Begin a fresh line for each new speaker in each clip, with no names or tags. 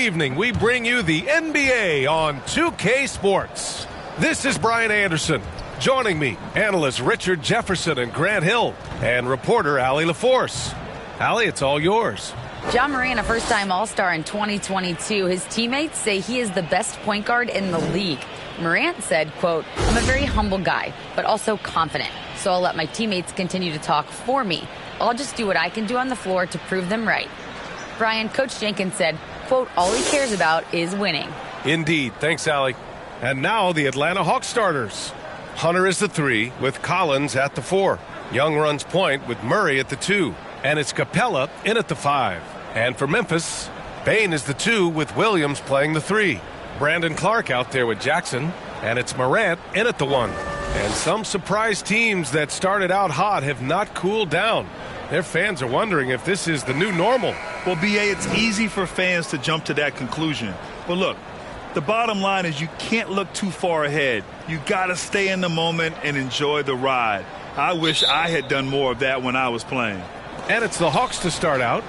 evening, we bring you the NBA on 2K Sports. This is Brian Anderson. Joining me, analysts Richard Jefferson and Grant Hill, and reporter Allie LaForce. Allie, it's all yours.
Ja Morant, a first-time All-Star in 2022. His teammates say he is the best point guard in the league. Morant said, quote, "I'm a very humble guy, but also confident. So I'll let my teammates continue to talk for me. I'll just do what I can do on the floor to prove them right." Brian, Coach Jenkins said, quote, "All he cares about is winning."
Indeed. Thanks, Allie. And now the Atlanta Hawks starters. Hunter is the 3 with Collins at the 4. Young runs point with Murray at the 2. And it's Capella in at the 5. And for Memphis, Bane is the 2 with Williams playing the 3. Brandon Clark out there with Jackson. And it's Morant in at the 1. And some surprise teams that started out hot have not cooled down. Their fans are wondering if this is the new normal.
Well, B.A., it's easy for fans to jump to that conclusion. But look, the bottom line is you can't look too far ahead. You got to stay in the moment and enjoy the ride. I wish I had done more of that when I was playing.
And it's the Hawks to start out.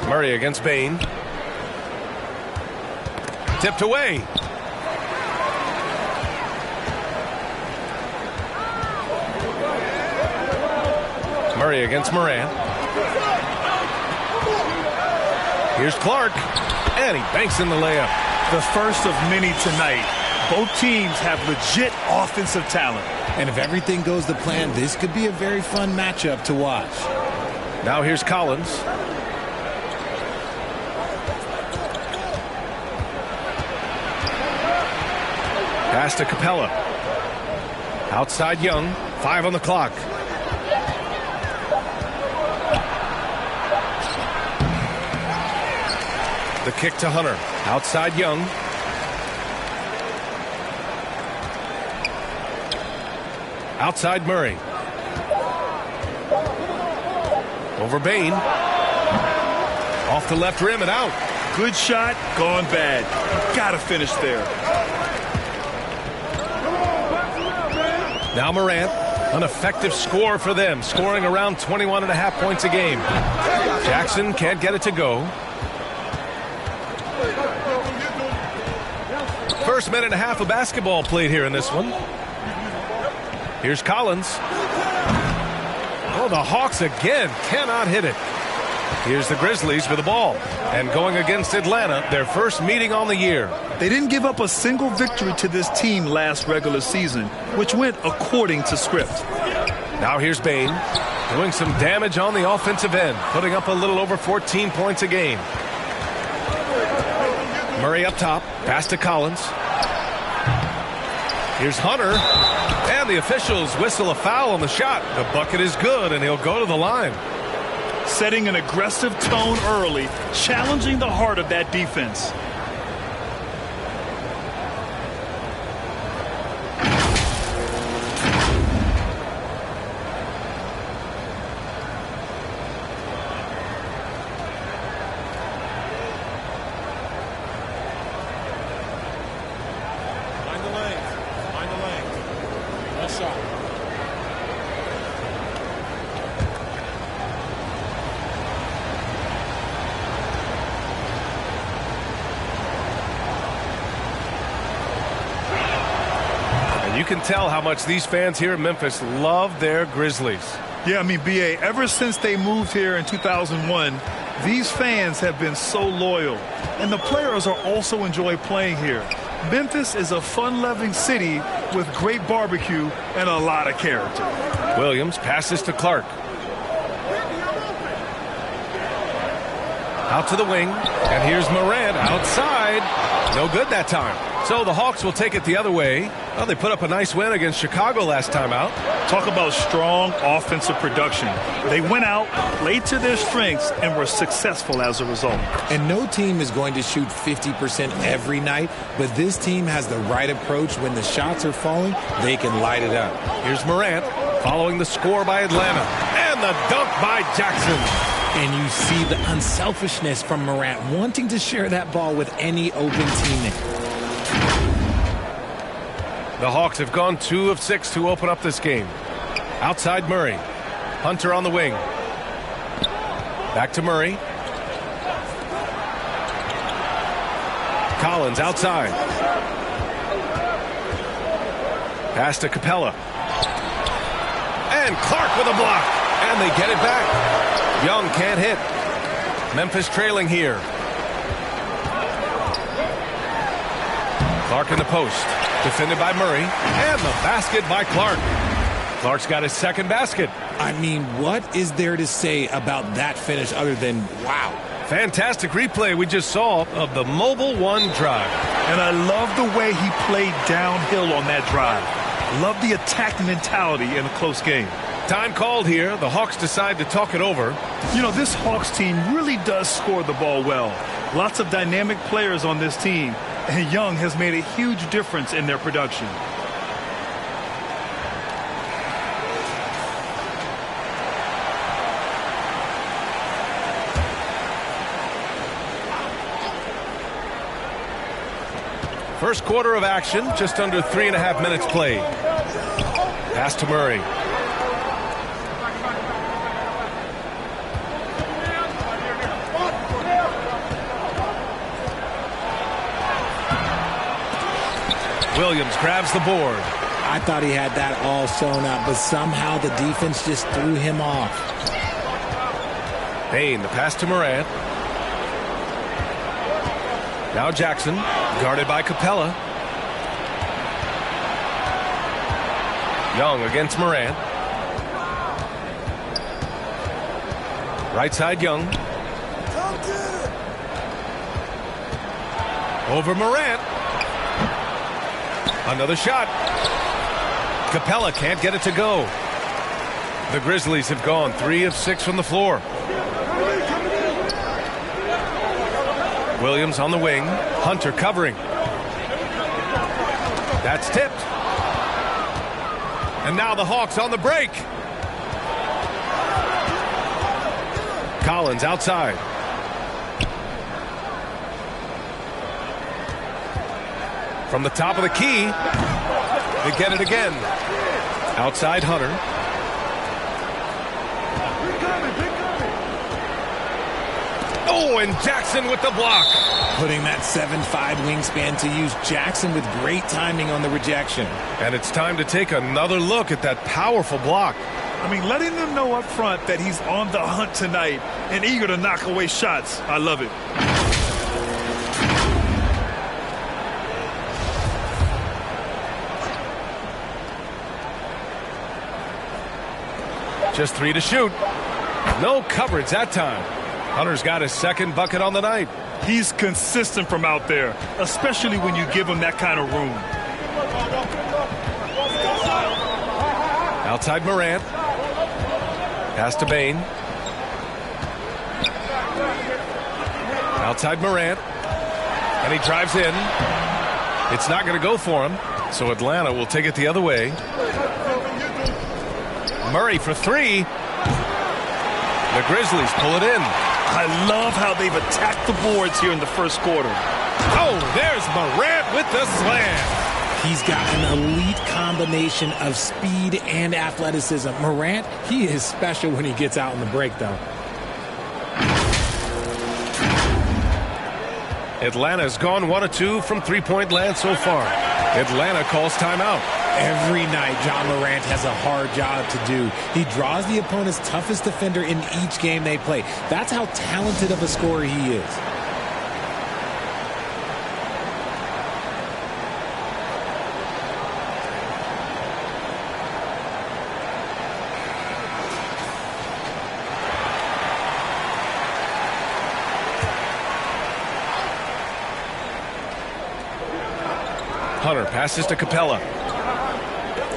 Murray against Bane. Tipped away. Murray against Morant. Here's Clark. And he banks in the layup.
The first of many tonight. Both teams have legit offensive talent.
And if everything goes to plan, this could be a very fun matchup to watch.
Now here's Collins. Pass to Capella. Outside Young. 5 on the clock. The kick to Hunter. Outside Young. Outside Murray. Over Bane. Off the left rim and out.
Good shot, gone bad. Gotta finish there.
Now Morant, an effective score for them, scoring around 21.5 points a game. Jackson can't get it to go. First minute and a half of basketball played here in this one. Here's Collins. Oh, the Hawks again cannot hit it. Here's the Grizzlies with the ball. And going against Atlanta, their first meeting on the year.
They didn't give up a single victory to this team last regular season, which went according to script.
Now here's Bane, doing some damage on the offensive end, putting up a little over 14 points a game. Murray up top, pass to Collins. Here's Hunter, and the officials whistle a foul on the shot. The bucket is good, and he'll go to the line.
Setting an aggressive tone early, challenging the heart of that defense.
You can tell how much these fans here in Memphis love their Grizzlies.
Yeah, I mean, B.A., ever since they moved here in 2001, these fans have been so loyal. And the players are also enjoy playing here. Memphis is a fun-loving city with great barbecue and a lot of character.
Williams passes to Clark. Out to the wing, and here's Morant outside. No good that time. So the Hawks will take it the other way. Well, they put up a nice win against Chicago last time out.
Talk about strong offensive production. They went out, played to their strengths, and were successful as a result.
And no team is going to shoot 50% every night, but this team has the right approach. When the shots are falling, they can light it up.
Here's Morant following the score by Atlanta. And the dunk by Jackson.
And you see the unselfishness from Morant, wanting to share that ball with any open teammate.
The Hawks have gone 2 of 6 to open up this game. Outside Murray. Hunter on the wing. Back to Murray. Collins outside. Pass to Capella. And Clark with a block. And they get it back. Young can't hit. Memphis trailing here. Clark in the post. Defended by Murray. And the basket by Clark. Clark's got his second basket.
I mean, what is there to say about that finish other than wow?
Fantastic replay we just saw of the mobile one drive.
And I love the way he played downhill on that drive. Love the attack mentality in a close game.
Time called here. The Hawks decide to talk it over.
You know, this Hawks team really does score the ball well. Lots of dynamic players on this team, and Young has made a huge difference in their production.
First quarter of action, just under 3.5 minutes played. Pass to Murray. Williams grabs the board.
I thought he had that all sewn up, but somehow the defense just threw him off.
Payne, the pass to Morant. Now Jackson, guarded by Capella. Young against Morant. Right side Young. Over Morant. Another shot. Capella can't get it to go. The Grizzlies have gone 3 of 6 from the floor. Williams on the wing. Hunter covering. That's tipped. And now the Hawks on the break. Collins outside. From the top of the key, they get it again. Outside Hunter. Oh, and Jackson with the block.
Putting that 7'5" wingspan to use. Jackson with great timing on the rejection.
And it's time to take another look at that powerful block.
I mean, letting them know up front that he's on the hunt tonight and eager to knock away shots. I love it.
Just 3 to shoot. No coverage that time. Hunter's got his second bucket on the night.
He's consistent from out there, especially when you give him that kind of room.
Outside Morant. Pass to Bane. Outside Morant. And he drives in. It's not going to go for him, so Atlanta will take it the other way. Murray for 3. The Grizzlies pull it in.
I love how they've attacked the boards here in the first quarter.
Oh, there's Morant with the slam.
He's got an elite combination of speed and athleticism. Morant, he is special when he gets out in the break, though.
Atlanta's gone 1 of 2 from three-point land so far. Atlanta calls timeout.
Every night, John Morant has a hard job to do. He draws the opponent's toughest defender in each game they play. That's how talented of a scorer he is.
Hunter passes to Capella.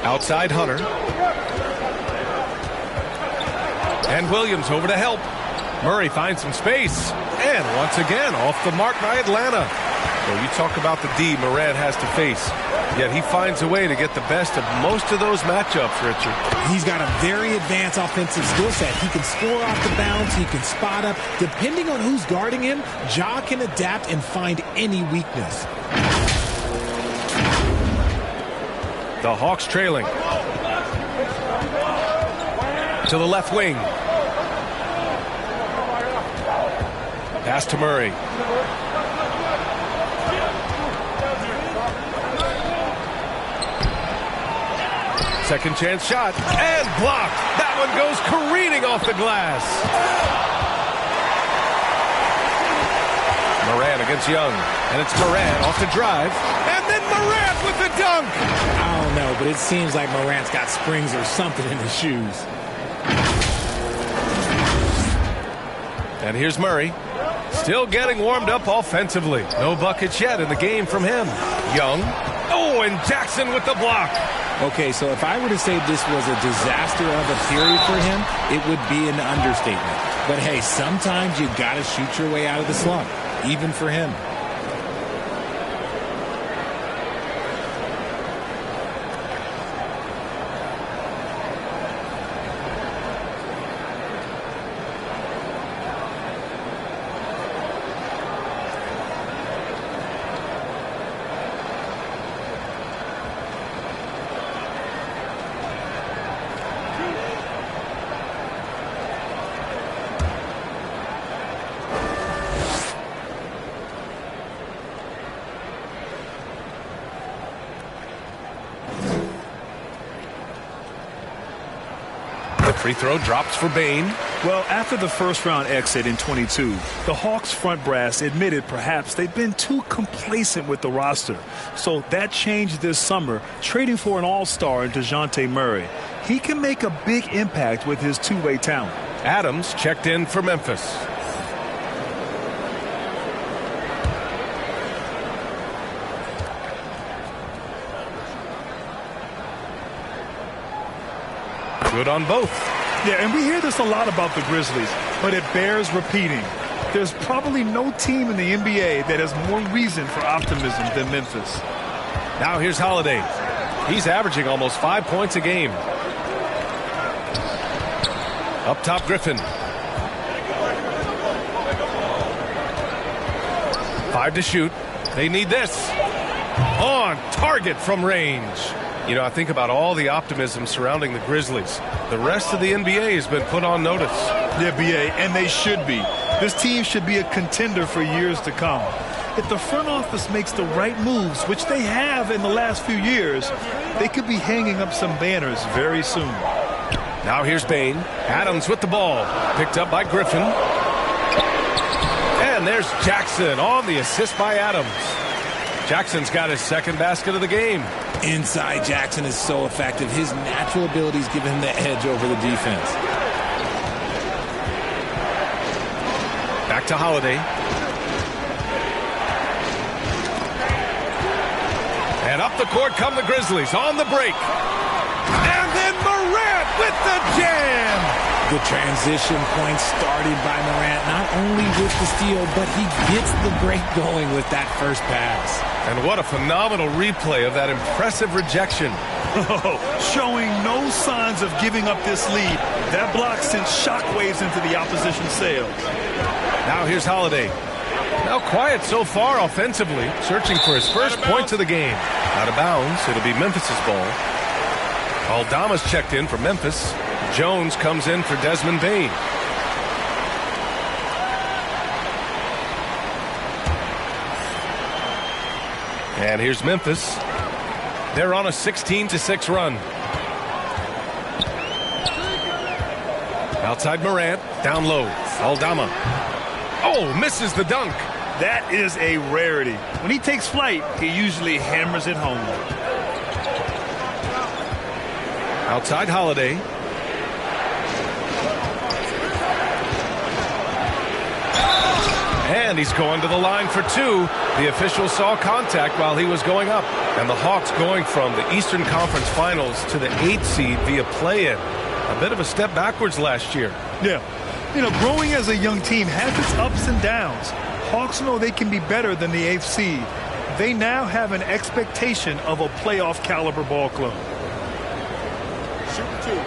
Outside Hunter. And Williams over to help. Murray finds some space. And once again, off the mark by Atlanta. Well, you talk about the D Morant has to face. Yet he finds a way to get the best of most of those matchups, Richard.
He's got a very advanced offensive skill set. He can score off the bounce. He can spot up. Depending on who's guarding him, Ja can adapt and find any weakness.
The Hawks trailing. To the left wing. Pass to Murray. Second chance shot. And blocked. That one goes careening off the glass. Morant against Young. And it's Morant off the drive. And then Morant with the dunk.
I don't know, but it seems like Morant's got springs or something in his shoes.
And here's Murray. Still getting warmed up offensively. No buckets yet in the game from him. Young. Oh, and Jackson with the block.
Okay, so if I were to say this was a disaster of a period for him, it would be an understatement. But hey, sometimes you got to shoot your way out of the slump, even for him.
Free throw drops for Bane.
Well, after the first-round exit in 22, the Hawks front brass admitted perhaps they've been too complacent with the roster. So that changed this summer, trading for an all-star in DeJounte Murray. He can make a big impact with his two-way talent.
Adams checked in for Memphis. Good on both.
Yeah, and we hear this a lot about the Grizzlies, but it bears repeating. There's probably no team in the NBA that has more reason for optimism than Memphis.
Now here's Holiday. He's averaging almost 5 points a game. Up top, Griffin. 5 to shoot. They need this. On target from range. You know, I think about all the optimism surrounding the Grizzlies. The rest of the NBA has been put on notice.
Yeah, BA, and they should be. This team should be a contender for years to come. If the front office makes the right moves, which they have in the last few years, they could be hanging up some banners very soon.
Now here's Bane. Adams with the ball. Picked up by Griffin. And there's Jackson on the assist by Adams. Jackson's got his second basket of the game.
Inside Jackson is so effective. His natural abilities give him the edge over the defense.
Back to Holiday. And up the court come the Grizzlies on the break. And then Morant with the jam.
The transition point started by Morant, not only with the steal, but he gets the break going with that first pass.
And what a phenomenal replay of that impressive rejection.
Showing no signs of giving up this lead. That block sent shockwaves into the opposition's sails.
Now here's Holiday. Now quiet so far offensively, searching for his first points of the game. Out of bounds, it'll be Memphis's ball. Aldama's checked in for Memphis. Jones comes in for Desmond Bane. And here's Memphis. They're on a 16-6 run. Outside Morant, down low. Aldama. Oh, misses the dunk.
That is a rarity. When he takes flight, he usually hammers it home.
Outside Holiday. And he's going to the line for two. The official saw contact while he was going up. And the Hawks going from the Eastern Conference Finals to the 8th seed via play-in. A bit of a step backwards last year.
Yeah. You know, growing as a young team has its ups and downs. Hawks know they can be better than the 8th seed. They now have an expectation of a playoff caliber ball club. Shoot two.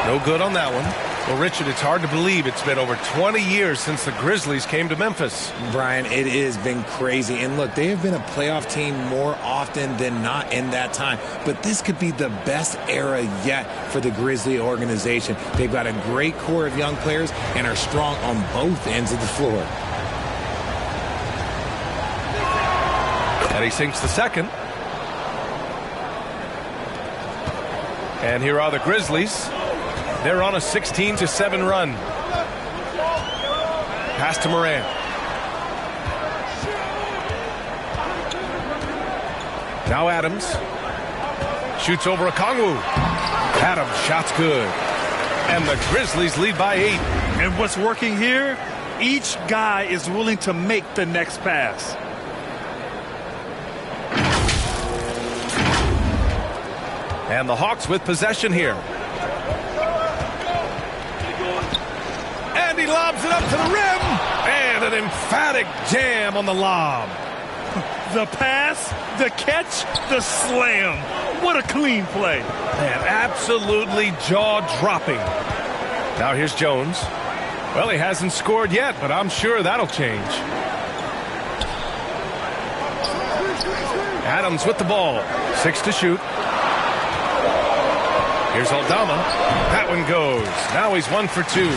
No good on that one. Well, Richard, it's hard to believe it's been over 20 years since the Grizzlies came to Memphis.
Brian, it has been crazy. And look, they have been a playoff team more often than not in that time. But this could be the best era yet for the Grizzly organization. They've got a great core of young players and are strong on both ends of the floor.
And he sinks the second. And here are the Grizzlies. They're on a 16-7 run. Pass to Morant. Now Adams. Shoots over Okongwu. Adams, shot's good. And the Grizzlies lead by 8.
And what's working here? Each guy is willing to make the next pass.
And the Hawks with possession here. And he lobs it up to the rim. And an emphatic jam on the lob.
The pass, the catch, the slam. What a clean play.
Man, absolutely jaw-dropping. Now here's Jones. Well, he hasn't scored yet, but I'm sure that'll change. Adams with the ball. 6 to shoot. Here's Aldama. That one goes. Now he's 1 for 2.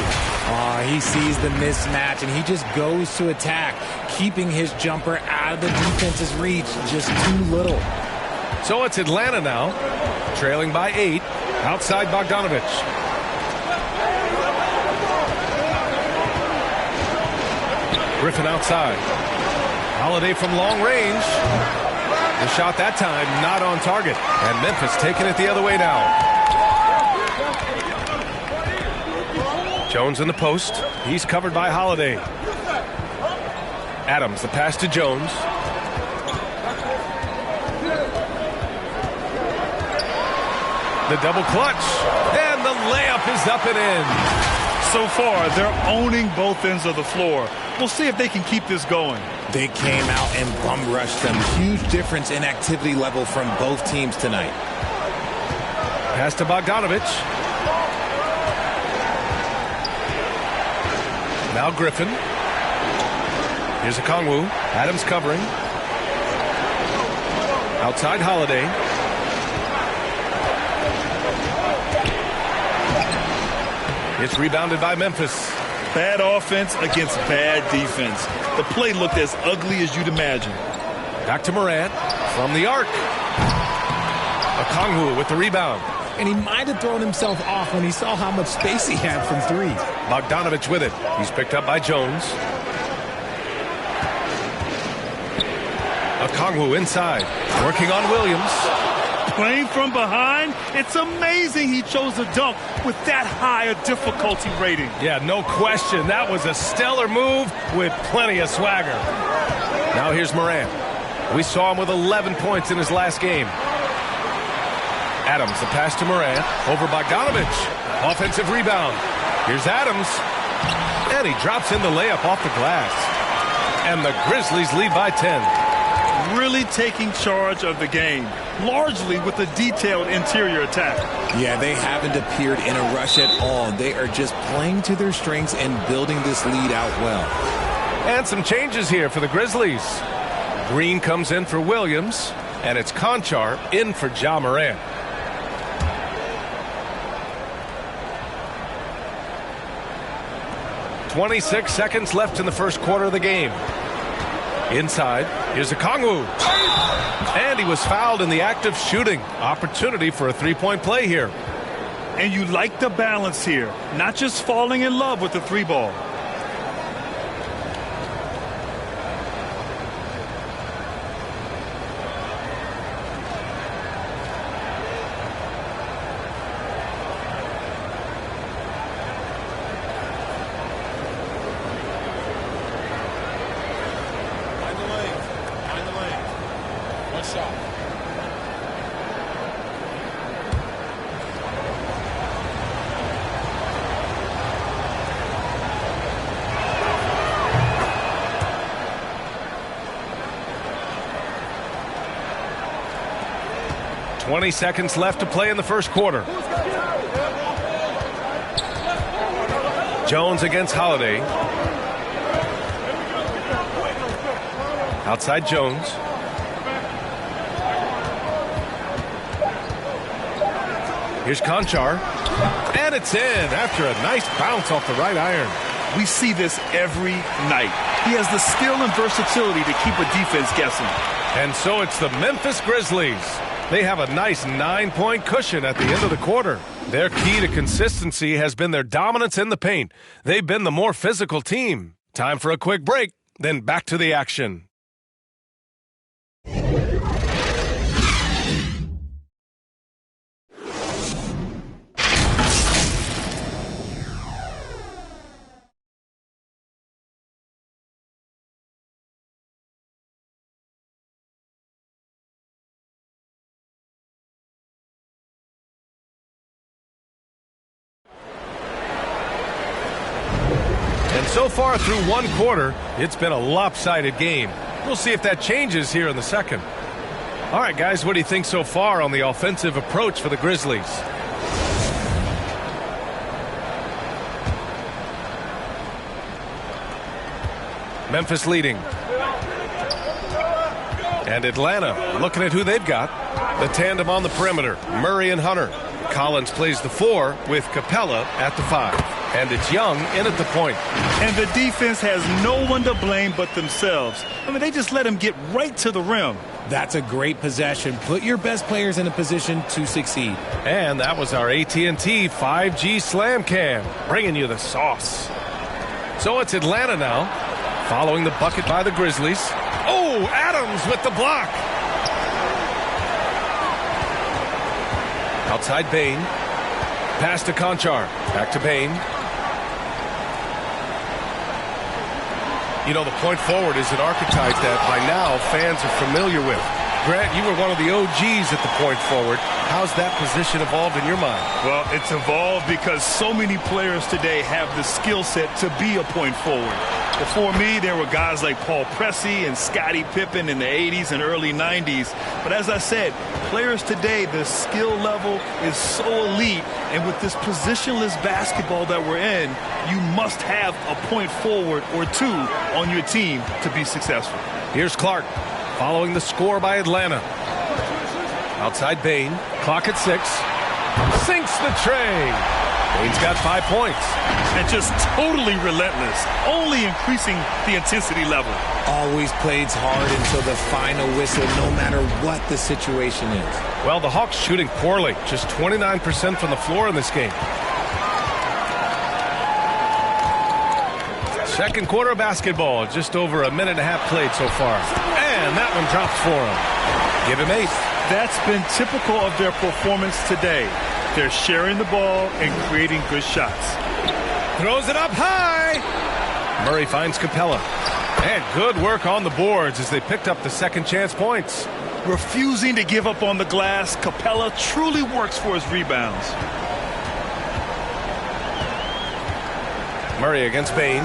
He sees the mismatch, and he just goes to attack, keeping his jumper out of the defense's reach. Just too little.
So it's Atlanta now, trailing by 8, outside Bogdanovich. Griffin outside. Holiday from long range. The shot that time not on target. And Memphis taking it the other way now. Jones in the post. He's covered by Holiday. Adams, the pass to Jones. The double clutch. And the layup is up and in.
So far, they're owning both ends of the floor. We'll see if they can keep this going.
They came out and bum rushed them. Huge difference in activity level from both teams tonight.
Pass to Bogdanovich. Now Griffin. Here's Okongwu. Adams covering. Outside Holiday. It's rebounded by Memphis.
Bad offense against bad defense. The play looked as ugly as you'd imagine.
Back to Morant from the arc. Okongwu with the rebound.
And he might have thrown himself off when he saw how much space he had from 3.
Bogdanovich with it. He's picked up by Jones. Okongwu inside. Working on Williams.
Playing from behind, it's amazing he chose a dunk with that high a difficulty rating.
Yeah, no question. That was a stellar move with plenty of swagger. Now here's Morant. We saw him with 11 points in his last game. Adams, the pass to Morant. Over Bogdanovich. Offensive rebound. Here's Adams. And he drops in the layup off the glass. And the Grizzlies lead by 10.
Really taking charge of the game, largely with a detailed interior attack.
Yeah, they haven't appeared in a rush at all. They are just playing to their strengths and building this lead out well.
And some changes here for the Grizzlies. Green comes in for Williams, and it's Conchar in for Ja Morant. .26 seconds left in the first quarter of the game. Inside, here's Okongwu. And he was fouled in the act of shooting. Opportunity for a three-point play here.
And you like the balance here. Not just falling in love with the 3-ball.
Shot.
20 seconds left to play in the first quarter. Jones against Holiday. Outside Jones. Here's Conchar. And it's in after a nice bounce off the right iron.
We see this every night. He has the skill and versatility to keep a defense guessing.
And so it's the Memphis Grizzlies. They have a nice 9-point cushion at the end of the quarter. Their key to consistency has been their dominance in the paint. They've been the more physical team. Time for a quick break, then back to the action. And so far through one quarter, it's been a lopsided game. We'll see if that changes here in the second. All right, guys, what do you think so far on the offensive approach for the Grizzlies? Memphis leading. And Atlanta looking at who they've got. The tandem on the perimeter, Murray and Hunter. Collins plays the 4 with Capella at the 5. And it's Young in at the point.
And the defense has no one to blame but themselves. I mean, they just let him get right to the rim.
That's a great possession. Put your best players in a position to succeed.
And that was our AT&T 5G Slam Cam, bringing you the sauce. So it's Atlanta now, following the bucket by the Grizzlies. Oh, Adams with the block. Outside Bain. Pass to Conchar. Back to Bain. You know, the point forward is an archetype that by now fans are familiar with. Grant, you were one of the OGs at the point forward. How's that position evolved in your mind?
Well, it's evolved because so many players today have the skill set to be a point forward. Before me, there were guys like Paul Pressey and Scottie Pippen in the 80s and early 90s. But as I said, players today, the skill level is so elite. And with this positionless basketball that we're in, you must have a point forward or two on your team to be successful.
Here's Clark following the score by Atlanta. Outside Bain, clock at 6. Sinks the tray. Bain's got 5 points.
And just totally relentless, only increasing the intensity level.
Always plays hard until the final whistle, no matter what the situation is.
Well, the Hawks shooting poorly, just 29% from the floor in this game. Second quarter basketball, just over a minute and a half played so far. And that one drops for him. Give him 8.
That's been typical of their performance today. They're sharing the ball and creating good shots.
Throws it up high. Murray finds Capella. And good work on the boards as they picked up the second chance points.
Refusing to give up on the glass, Capella truly works for his rebounds.
Murray against Bain.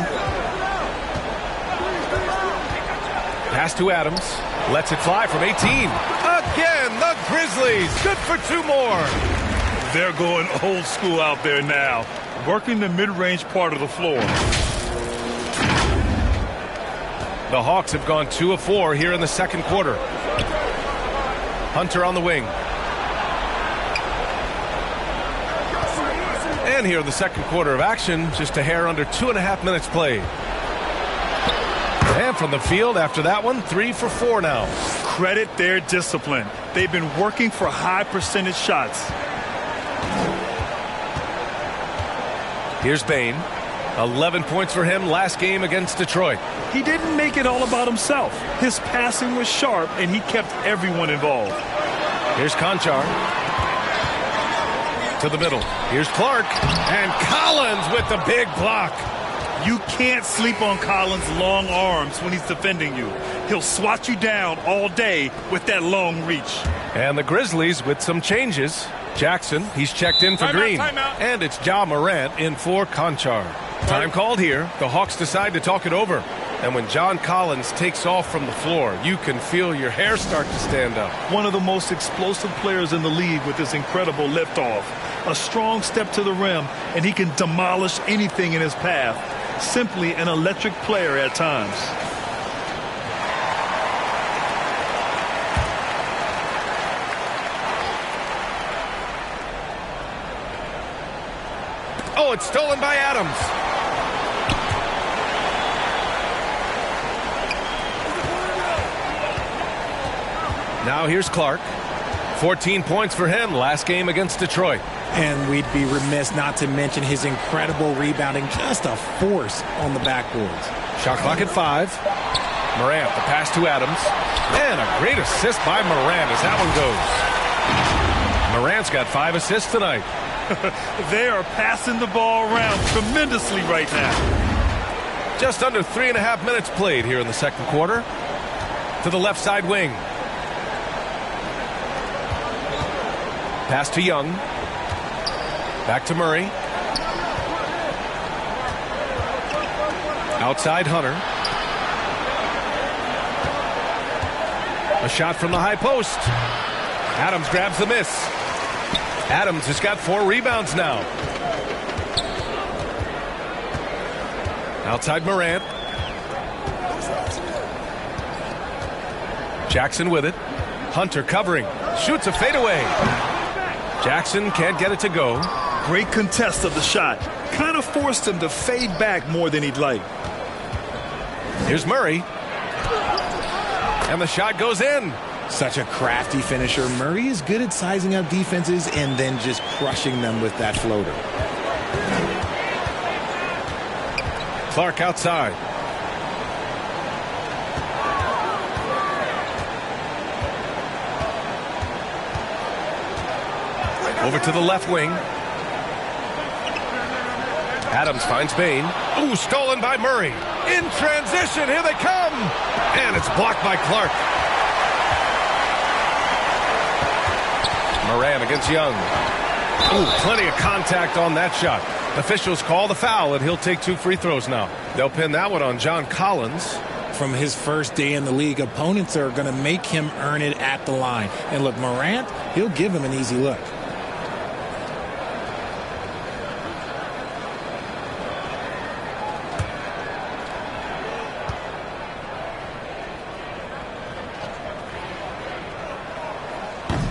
Pass to Adams. Lets it fly from 18. Again, the Grizzlies. Good for 2 more.
They're going old school out there now, working the mid-range part of the floor.
The Hawks have gone 2 of 4 here in the second quarter. Hunter on the wing. And here in the second quarter of action, just a hair under 2.5 minutes played. And from the field after that one, 3 for 4 now.
Credit their discipline. They've been working for high percentage shots.
Here's Bain. 11 points for him last game against Detroit.
He didn't make it all about himself. His passing was sharp, and he kept everyone involved.
Here's Conchar. To the middle. Here's Clark. And Collins with the big block.
You can't sleep on Collins' long arms when he's defending you. He'll swat you down all day with that long reach.
And the Grizzlies with some changes. Jackson, he's checked in for Green.
Timeout.
And it's Ja Morant in for Conchar. Time called here. The Hawks decide to talk it over. And when John Collins takes off from the floor, you can feel your hair start to stand up.
One of the most explosive players in the league with this incredible liftoff. A strong step to the rim, and he can demolish anything in his path. Simply an electric player at times.
Oh, it's stolen by Adams. Now here's Clark. 14 points for him last game against Detroit.
And we'd be remiss not to mention his incredible rebounding, just a force on the backboards.
Shot clock at 5. Morant, the pass to Adams. And a great assist by Morant as that one goes. Morant's got 5 assists tonight.
They are passing the ball around tremendously right now.
Just under 3.5 minutes played here in the second quarter. To the left side wing. Pass to Young. Back to Murray. Outside Hunter. A shot from the high post. Adams grabs the miss. Adams has got 4 rebounds now. Outside Morant. Jackson with it. Hunter covering. Shoots a fadeaway. Jackson can't get it to go.
Great contest of the shot. Kind of forced him to fade back more than he'd like.
Here's Murray. And the shot goes in.
Such a crafty finisher. Murray is good at sizing up defenses and then just crushing them with that floater.
Clark outside. Over to the left wing. Adams finds Bain. Ooh, stolen by Murray. In transition, here they come. And it's blocked by Clark. Morant against Young. Ooh, plenty of contact on that shot. Officials call the foul, and he'll take 2 free throws now. They'll pin that one on John Collins.
From his first day in the league, opponents are going to make him earn it at the line. And look, Morant, he'll give him an easy look.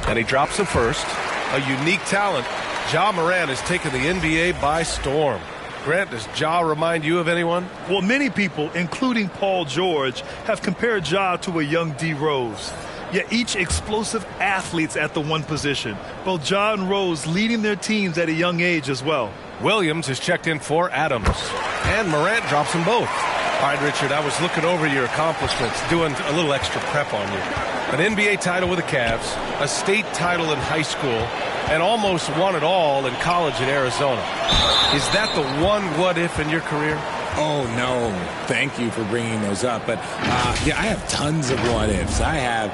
And he drops the first. A unique talent. Ja Morant has taken the NBA by storm. Grant, does Ja remind you of anyone?
Well, many people, including Paul George, have compared Ja to a young D. Rose. Yet each explosive athletes at the one position. Both Ja and Rose leading their teams at a young age as well.
Williams has checked in for Adams. And Morant drops them both. All right, Richard, I was looking over your accomplishments, doing a little extra prep on you. An NBA title with the Cavs, a state title in high school, and almost won it all in college at Arizona. Is that the one what-if in your career?
Oh, no. Thank you for bringing those up. But, yeah, I have tons of what-ifs. I have,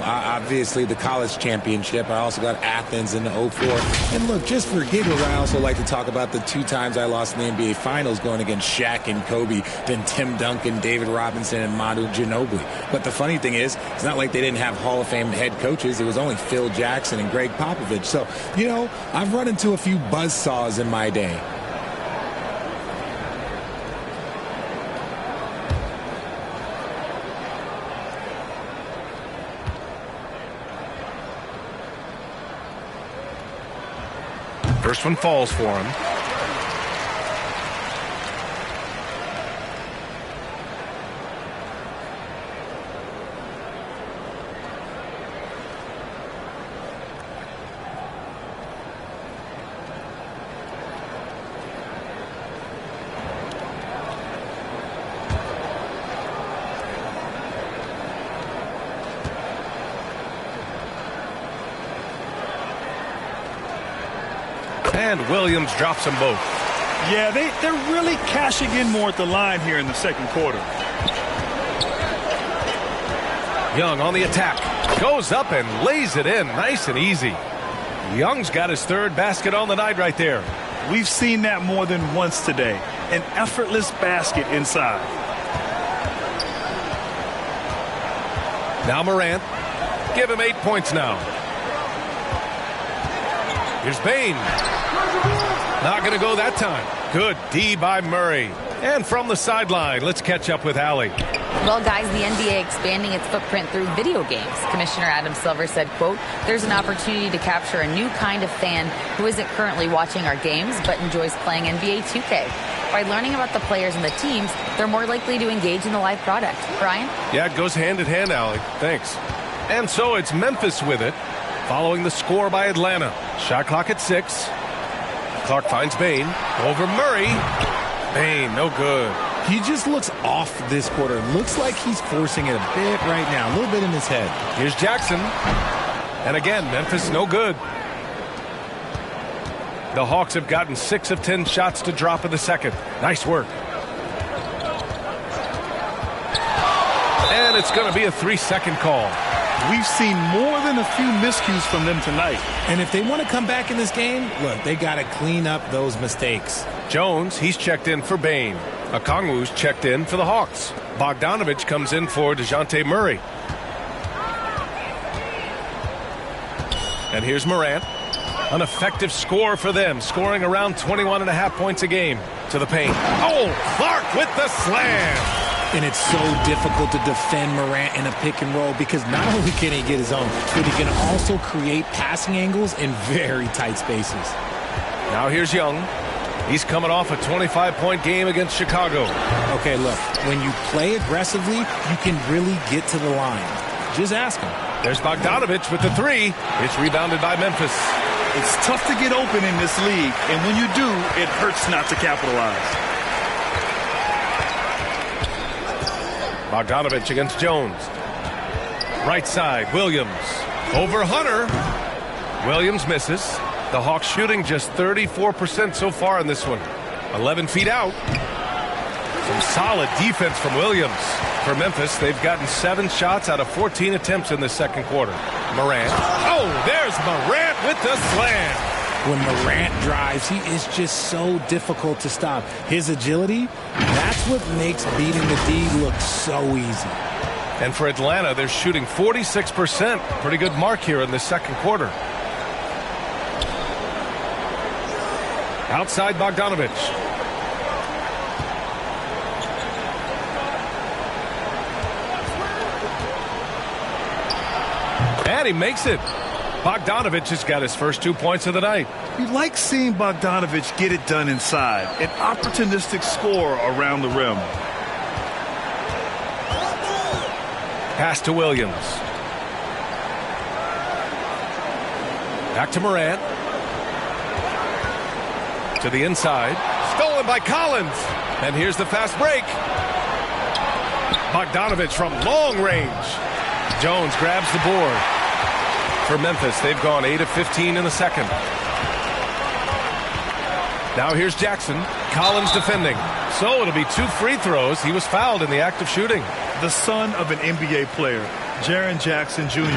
obviously the college championship. I also got Athens in the 04. And, look, just for giggles, I also like to talk about the 2 times I lost in the NBA Finals going against Shaq and Kobe, then Tim Duncan, David Robinson, and Manu Ginobili. But the funny thing is, it's not like they didn't have Hall of Fame head coaches. It was only Phil Jackson and Greg Popovich. So, I've run into a few buzzsaws in my day.
First one falls for him. And Williams drops them both.
Yeah, they're really cashing in more at the line here in the second quarter.
Young on the attack. Goes up and lays it in nice and easy. Young's got his 3rd basket on the night right there.
We've seen that more than once today. An effortless basket inside.
Now Morant. Give him 8 points now. Here's Bain. Not going to go that time. Good D by Murray. And from the sideline, let's catch up with Allie.
Well, guys, the NBA expanding its footprint through video games. Commissioner Adam Silver said, quote, there's an opportunity to capture a new kind of fan who isn't currently watching our games but enjoys playing NBA 2K. By learning about the players and the teams, they're more likely to engage in the live product. Brian?
Yeah, it goes hand in hand, Allie. Thanks. And so it's Memphis with it, following the score by Atlanta. Shot clock at 6. Clark finds Bain. Over Murray. Bain, no good.
He just looks off this quarter. Looks like he's forcing it a bit right now. A little bit in his head.
Here's Jackson. And again, Memphis no good. The Hawks have gotten 6 of 10 shots to drop in the second. Nice work. And it's going to be a 3-second call.
We've seen more than a few miscues from them tonight.
And if they want to come back in this game, look, they got to clean up those mistakes.
Jones, he's checked in for Bain. Okongwu's checked in for the Hawks. Bogdanovich comes in for DeJounte Murray. And here's Morant. An effective score for them, scoring around 21.5 points a game. To the paint. Oh, Clark with the slam.
And it's so difficult to defend Morant in a pick and roll because not only can he get his own, but he can also create passing angles in very tight spaces.
Now here's Young. He's coming off a 25-point game against Chicago.
Okay, look, when you play aggressively, you can really get to the line. Just ask him.
There's Bogdanovich with the 3. It's rebounded by Memphis.
It's tough to get open in this league, and when you do, it hurts not to capitalize.
Bogdanovich against Jones. Right side, Williams. Over Hunter. Williams misses. The Hawks shooting just 34% so far in this one. 11 feet out. Some solid defense from Williams. For Memphis, they've gotten 7 shots out of 14 attempts in the second quarter. Morant. Oh, there's Morant with the slam.
When Morant drives, he is just so difficult to stop. His agility, that's what makes beating the D look so easy.
And for Atlanta, they're shooting 46%. Pretty good mark here in the second quarter. Outside Bogdanovich. And he makes it. Bogdanovich has got his first 2 points of the night.
You like seeing Bogdanovich get it done inside. An opportunistic score around the rim.
Pass to Williams. Back to Morant. To the inside. Stolen by Collins. And here's the fast break. Bogdanovich from long range. Jones grabs the board. For Memphis, they've gone 8 of 15 in the second. Now here's Jackson. Collins defending. So it'll be 2 free throws. He was fouled in the act of shooting.
The son of an NBA player, Jaren Jackson Jr.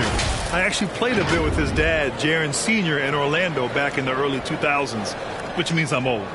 I actually played a bit with his dad, Jaren Sr. in Orlando back in the early 2000s, which means I'm old.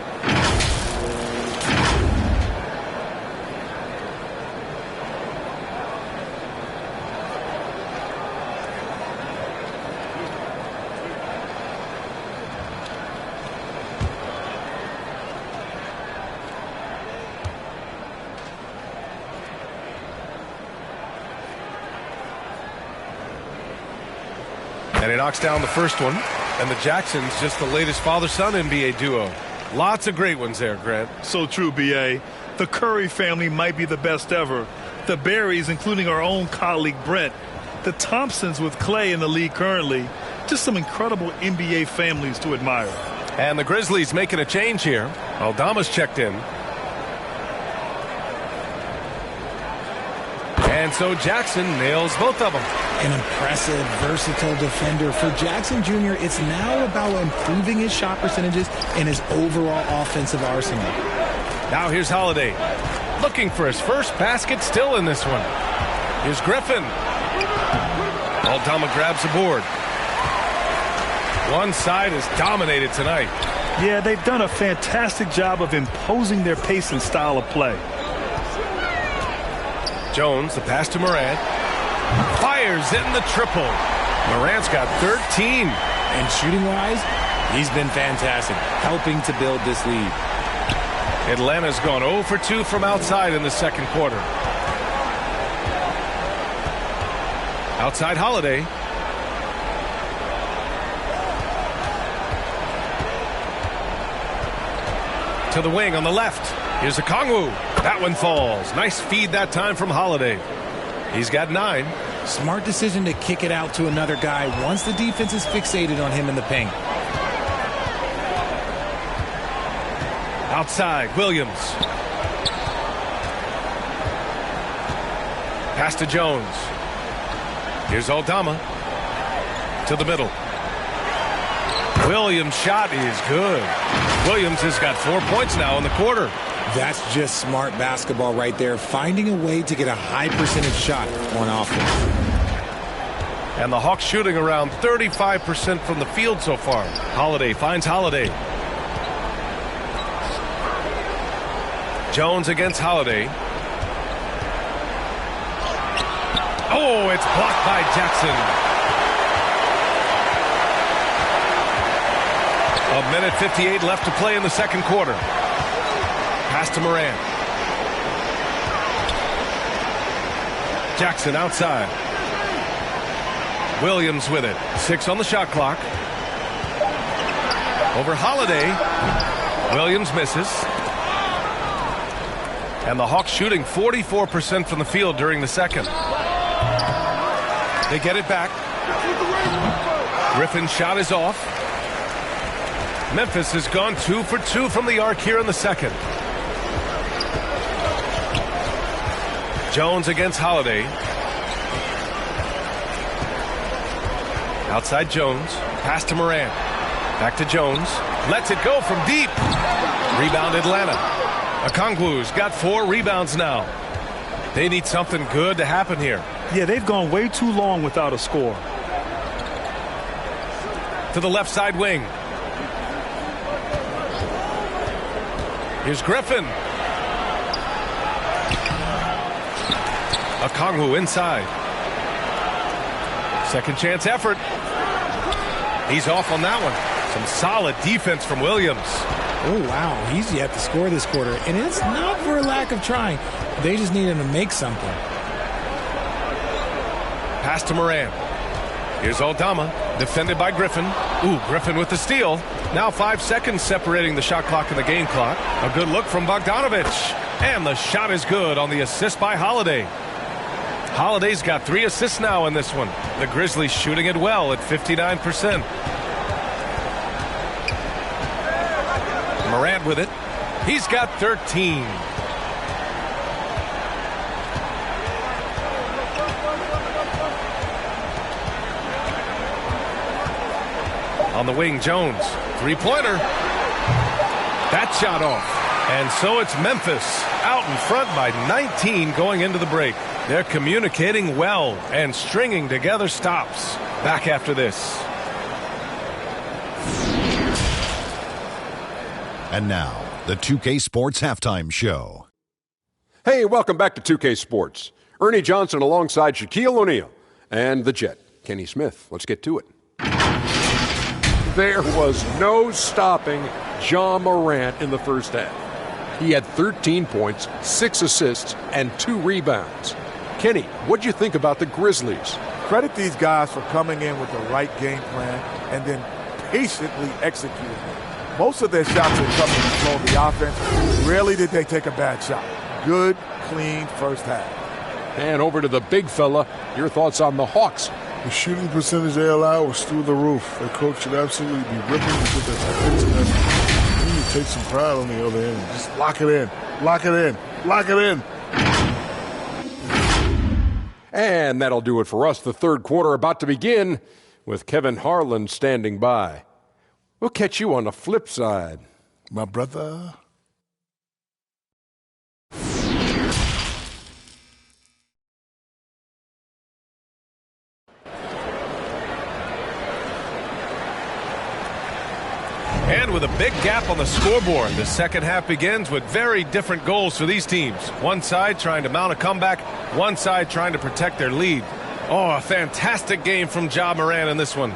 And he knocks down the first one. And the Jacksons just the latest father-son NBA duo. Lots of great ones there, Grant.
So true, B.A. The Curry family might be the best ever. The Berries, including our own colleague Brent. The Thompsons with Clay in the league currently. Just some incredible NBA families to admire.
And the Grizzlies making a change here. Aldama's checked in. And so Jackson nails both of them.
An impressive, versatile defender. For Jackson Jr., it's now about improving his shot percentages and his overall offensive arsenal.
Now here's Holiday. Looking for his first basket still in this one. Here's Griffin. Aldama grabs the board. One side is dominated tonight.
Yeah, they've done a fantastic job of imposing their pace and style of play.
Jones, the pass to Morant. Fires in the triple. Morant's got 13.
And shooting-wise, He's been fantastic, helping to build this lead.
Atlanta's gone 0 for 2 from outside in the second quarter. Outside Holiday. To the wing on the left. Here's Okongwu. That one falls. Nice feed that time from Holiday. He's got 9.
Smart decision to kick it out to another guy once the defense is fixated on him in the paint.
Outside, Williams. Pass to Jones. Here's Aldama. To the middle. Williams' shot is good. Williams has got 4 points now in the quarter.
That's just smart basketball right there, finding a way to get a high percentage shot on offense.
And the Hawks shooting around 35% from the field so far. Holiday finds Holiday. Jones against Holiday. Oh, it's blocked by Jackson. A minute 58 left to play in the second quarter. Pass to Morant. Jackson outside. Williams with it. 6 on the shot clock. Over Holiday. Williams misses. And the Hawks shooting 44% from the field during the second. They get it back. Griffin's shot is off. Memphis has gone 2 for 2 from the arc here in the second. Jones against Holiday. Outside Jones. Pass to Morant. Back to Jones. Lets it go from deep. Rebound Atlanta. Okongwu's got 4 rebounds now. They need something good to happen here.
Yeah, they've gone way too long without a score.
To the left side wing. Here's Griffin. Okongwu inside. Second chance effort. He's off on that one. Some solid defense from Williams.
Oh, wow. He's yet to score this quarter. And it's not for a lack of trying. They just need him to make something.
Pass to Morant. Here's Aldama. Defended by Griffin. Ooh, Griffin with the steal. Now 5 seconds separating the shot clock and the game clock. A good look from Bogdanovich. And the shot is good on the assist by Holiday. Holiday's got 3 assists now in this one. The Grizzlies shooting it well at 59%. Morant with it. He's got 13. On the wing, Jones. 3-pointer. That shot off. And so it's Memphis out in front by 19 going into the break. They're communicating well and stringing together stops. Back after this.
And now, the 2K Sports Halftime Show.
Hey, welcome back to 2K Sports. Ernie Johnson alongside Shaquille O'Neal and the Jet, Kenny Smith. Let's get to it. There was no stopping Ja Morant in the first half. He had 13 points, 6 assists, and 2 rebounds. Kenny, what'd you think about the Grizzlies?
Credit these guys for coming in with the right game plan and then patiently executing it. Most of their shots are coming to slow the offense. Rarely did they take a bad shot. Good, clean first half.
And over to the big fella, your thoughts on the Hawks.
The shooting percentage they allowed was through the roof. Their coach should absolutely be ripping to get that fixed. And you take some pride on the other end. Just lock it in. Lock it in. Lock it in.
And that'll do it for us. The third quarter about to begin with Kevin Harlan standing by. We'll catch you on the flip side.
My brother.
And with a big gap on the scoreboard, the second half begins with very different goals for these teams. One side trying to mount a comeback, one side trying to protect their lead. Oh, a fantastic game from Ja Morant in this one.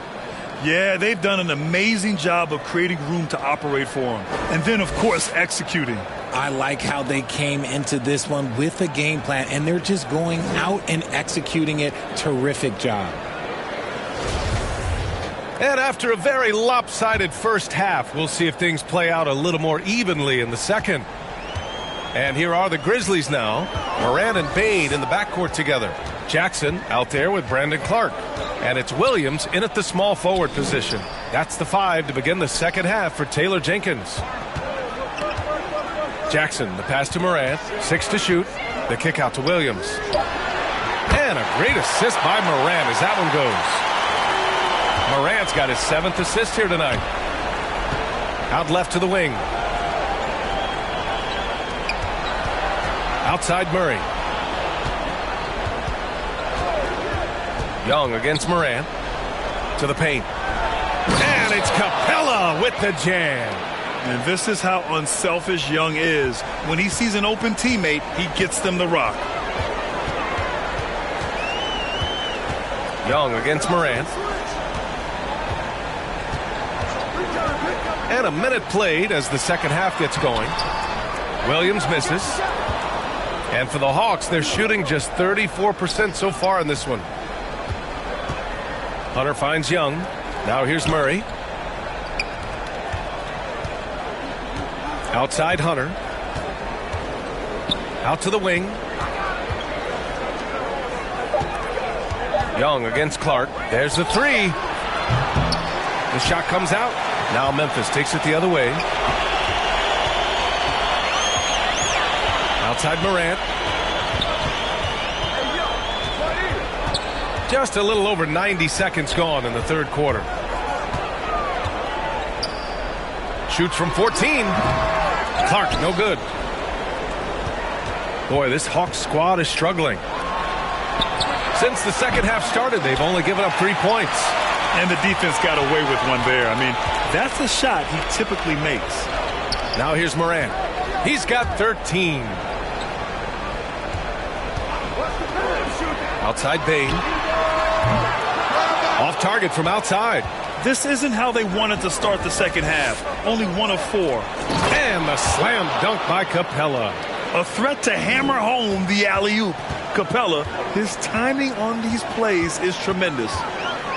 Yeah, they've done an amazing job of creating room to operate for him. And then, of course, executing.
I like how they came into this one with a game plan, and they're just going out and executing it. Terrific job.
And after a very lopsided first half, we'll see if things play out a little more evenly in the second. And here are the Grizzlies now. Morant and Bain in the backcourt together. Jackson out there with Brandon Clark. And it's Williams in at the small forward position. That's the 5 to begin the second half for Taylor Jenkins. Jackson, the pass to Morant. 6 to shoot. The kick out to Williams. And a great assist by Morant as that one goes. Morant's got his 7th assist here tonight. Out left to the wing. Outside Murray. Young against Morant. To the paint. And it's Capella with the jam.
And this is how unselfish Young is. When he sees an open teammate, he gets them the rock.
Young against Morant. And a minute played as the second half gets going. Williams misses. And for the Hawks, they're shooting just 34% so far in this one. Hunter finds Young. Now here's Murray. Outside Hunter. Out to the wing. Young against Clark. There's the 3. The shot comes out. Now Memphis takes it the other way. Outside Morant. Just a little over 90 seconds gone in the third quarter. Shoots from 14. Clark, no good. Boy, this Hawks squad is struggling. Since the second half started, they've only given up 3 points.
And the defense got away with one there. I mean, that's a shot he typically makes.
Now here's Morant. He's got 13. Outside Bain. Off target from outside.
This isn't how they wanted to start the second half. Only 1 of 4.
And the slam dunk by Capella.
A threat to hammer home the alley-oop. Capella, his timing on these plays is tremendous.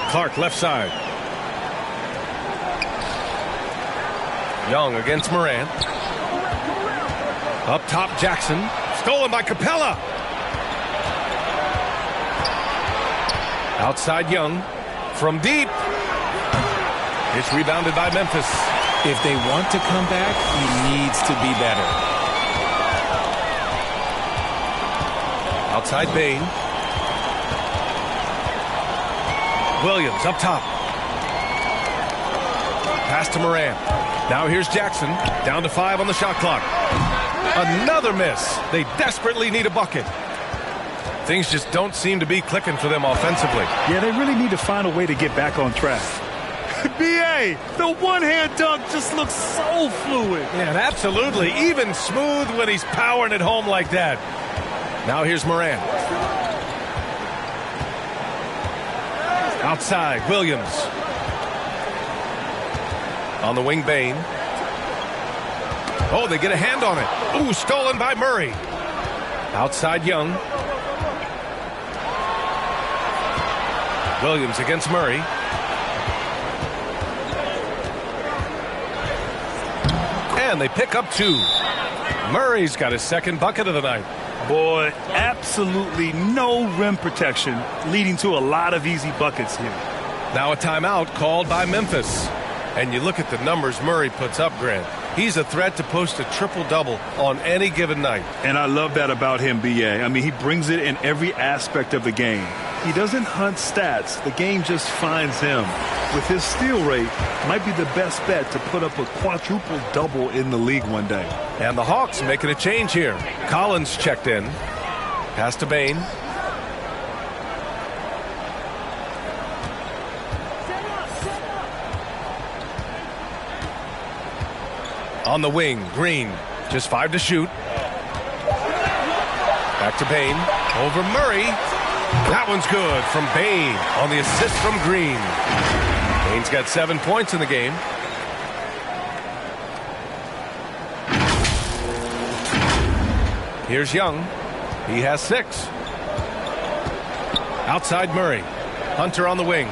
Clark left side. Young against Morant. Up top Jackson. Stolen by Capella. Outside Young. From deep. It's rebounded by Memphis.
If they want to come back, he needs to be better.
Outside Bain. Williams up top. Pass to Morant. Now here's Jackson. Down to 5 on the shot clock. Another miss. They desperately need a bucket. Things just don't seem to be clicking for them offensively.
Yeah, they really need to find a way to get back on track. B.A., the one-hand dunk just looks so fluid.
Yeah, absolutely. Even smooth when he's powering it home like that. Now here's Morant. Outside, Williams. On the wing, Bain. Oh, they get a hand on it. Ooh, stolen by Murray. Outside, Young. Williams against Murray. And they pick up 2. Murray's got his second bucket of the night.
Boy, absolutely no rim protection, leading to a lot of easy buckets here.
Now a timeout called by Memphis. And you look at the numbers Murray puts up, Grant. He's a threat to post a triple-double on any given night.
And I love that about him, B.A. I mean, he brings it in every aspect of the game. He doesn't hunt stats. The game just finds him. With his steal rate, might be the best bet to put up a quadruple-double in the league one day.
And the Hawks making a change here. Collins checked in. Pass to Bain. On the wing, Green. Just 5 to shoot. Back to Bain. Over Murray. That one's good from Bain on the assist from Green. Bain Green's got 7 points in the game. Here's Young. He has 6. Outside Murray. Hunter on the wing.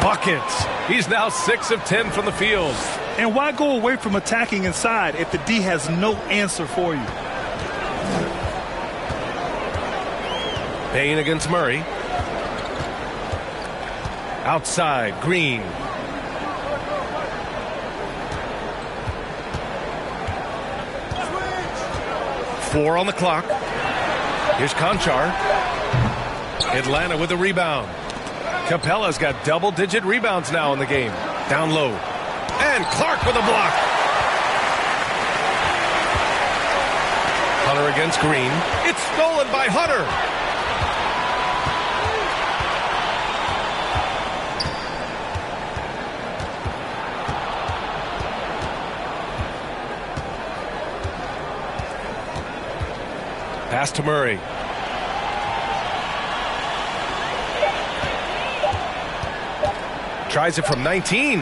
Buckets. He's now 6 of 10 from the field.
And why go away from attacking inside if the D has no answer for you?
Payne against Murray. Outside, Green. Four on the clock. Here's Conchar. Atlanta with a rebound. Capella's got double-digit rebounds now in the game. Down low. And Clark with a block. Hunter against Green. It's stolen by Hunter. Pass to Murray. Tries it from 19.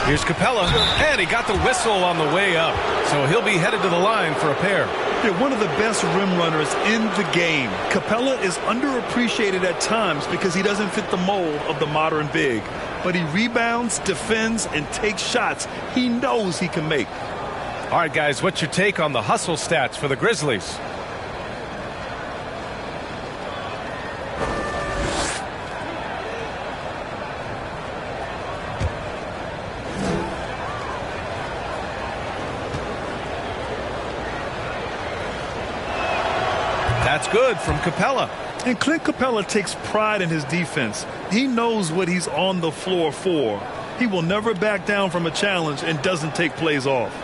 Here's Capella, and he got the whistle on the way up. So he'll be headed to the line for a pair.
They're one of the best rim runners in the game. Capella is underappreciated at times because he doesn't fit the mold of the modern big. But he rebounds, defends, and takes shots he knows he can make.
All right, guys, what's your take on the hustle stats for the Grizzlies? That's good from Capella.
And Clint Capella takes pride in his defense. He knows what he's on the floor for. He will never back down from a challenge and doesn't take plays off.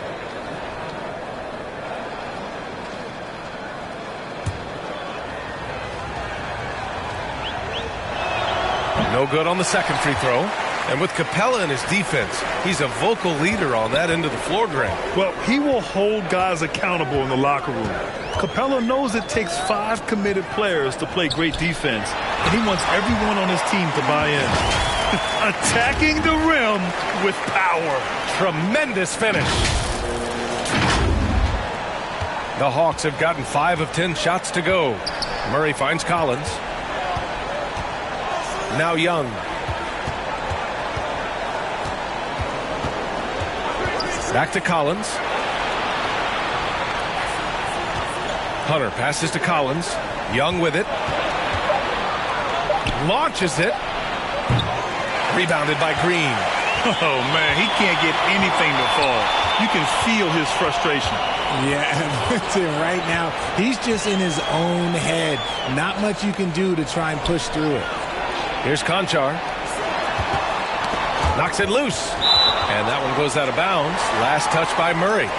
No good on the second free throw. And with Capella in his defense, he's a vocal leader on that end of the floor, Grant.
Well, he will hold guys accountable in the locker room. Capella knows it takes 5 committed players to play great defense, and he wants everyone on his team to buy in. Attacking the rim with power.
Tremendous finish. The Hawks have gotten 5 of 10 shots to go. Murray finds Collins. Now Young. Back to Collins. Hunter passes to Collins. Young with it. Launches it. Rebounded by Green.
Oh, man, he can't get anything to fall. You can feel his frustration.
Yeah, right now, he's just in his own head. Not much you can do to try and push through it.
Here's Conchar. Knocks it loose. And that one goes out of bounds. Last touch by Murray.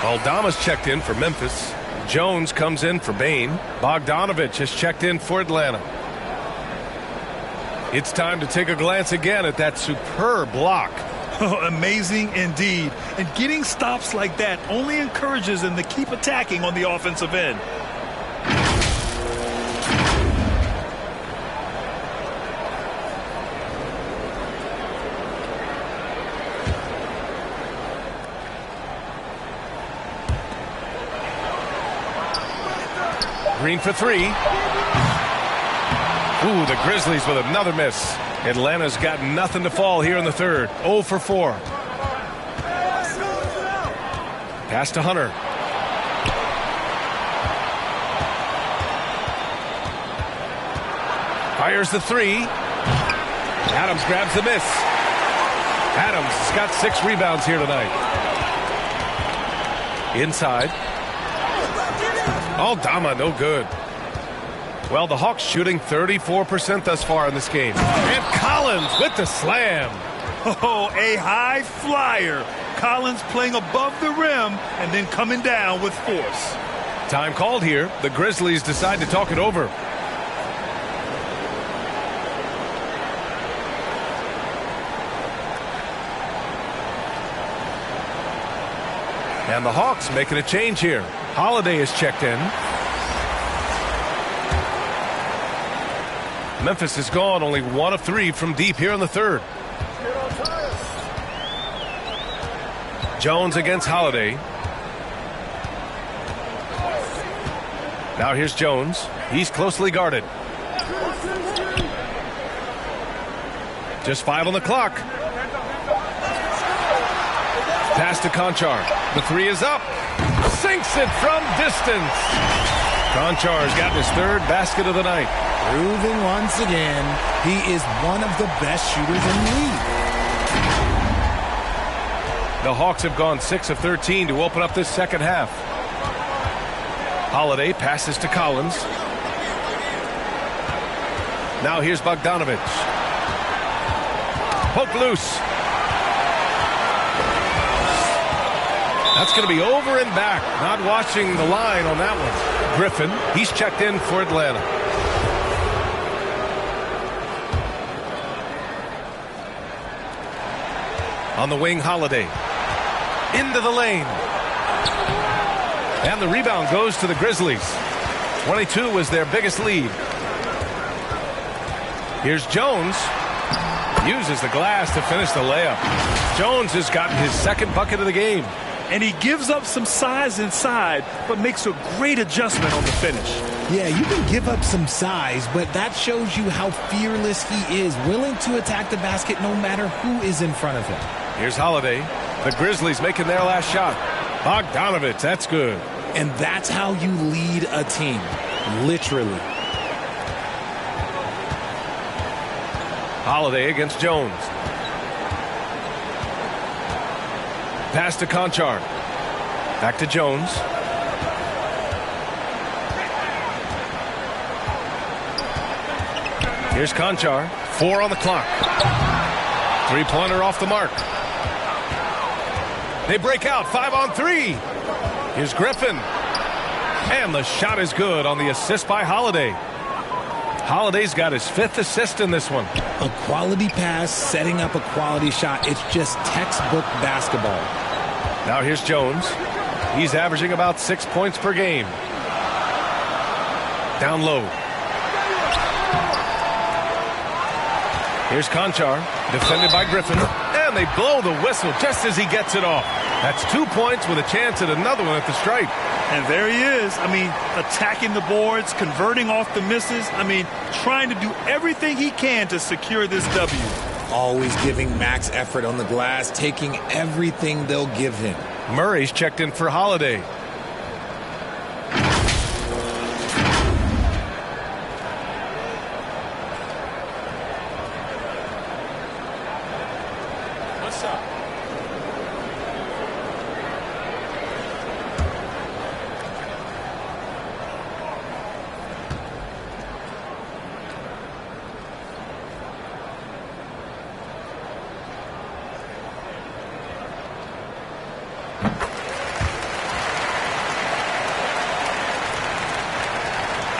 Aldama's checked in for Memphis. Jones comes in for Bain. Bogdanovich has checked in for Atlanta. It's time to take a glance again at that superb block.
Oh, amazing indeed. And getting stops like that only encourages them to keep attacking on the offensive end.
Green for 3. Ooh, the Grizzlies with another miss. Atlanta's got nothing to fall here in the third. 0 for 4. Pass to Hunter. Fires the 3. Adams grabs the miss. Adams has got 6 rebounds here tonight. Inside. Aldama, no good. Well, the Hawks shooting 34% thus far in this game. And Collins with the slam.
Oh, a high flyer. Collins playing above the rim and then coming down with force.
Time called here. The Grizzlies decide to talk it over. And the Hawks making a change here. Holiday is checked in. Memphis is gone only 1 of 3 from deep here in the third. Jones against Holiday. Now here's Jones. He's closely guarded. Just 5 on the clock. Pass to Conchar. The 3 is up. Sinks it from distance. Conchar's gotten his 3rd basket of the night.
Proving once again, he is one of the best shooters in the league.
The Hawks have gone 6 of 13 to open up this second half. Holiday passes to Collins. Now here's Bogdanovich. Poke loose. That's going to be over and back. Not watching the line on that one. Griffin, he's checked in for Atlanta. On the wing, Holiday. Into the lane. And the rebound goes to the Grizzlies. 22 was their biggest lead. Here's Jones. Uses the glass to finish the layup. Jones has gotten his 2nd bucket of the game.
And he gives up some size inside, but makes a great adjustment on the finish.
Yeah, you can give up some size, but that shows you how fearless he is, willing to attack the basket no matter who is in front of him.
Here's Holiday. The Grizzlies making their last shot. Bogdanovich, that's good.
And that's how you lead a team, literally.
Holiday against Jones. Pass to Conchar. Back to Jones. Here's Conchar. 4 on the clock. 3-pointer off the mark. They break out. 5 on 3. Here's Griffin. And the shot is good on the assist by Holiday. Holiday's got his 5th assist in this one.
A quality pass, setting up a quality shot. It's just textbook basketball.
Now here's Jones. He's averaging about 6 points per game. Down low. Here's Conchar, defended by Griffin. And they blow the whistle just as he gets it off. That's 2 points with a chance at another one at the stripe.
And there he is. I mean, attacking the boards, converting off the misses. I mean, trying to do everything he can to secure this W.
Always giving max effort on the glass, taking everything they'll give him.
Murray's checked in for Holiday.
What's up?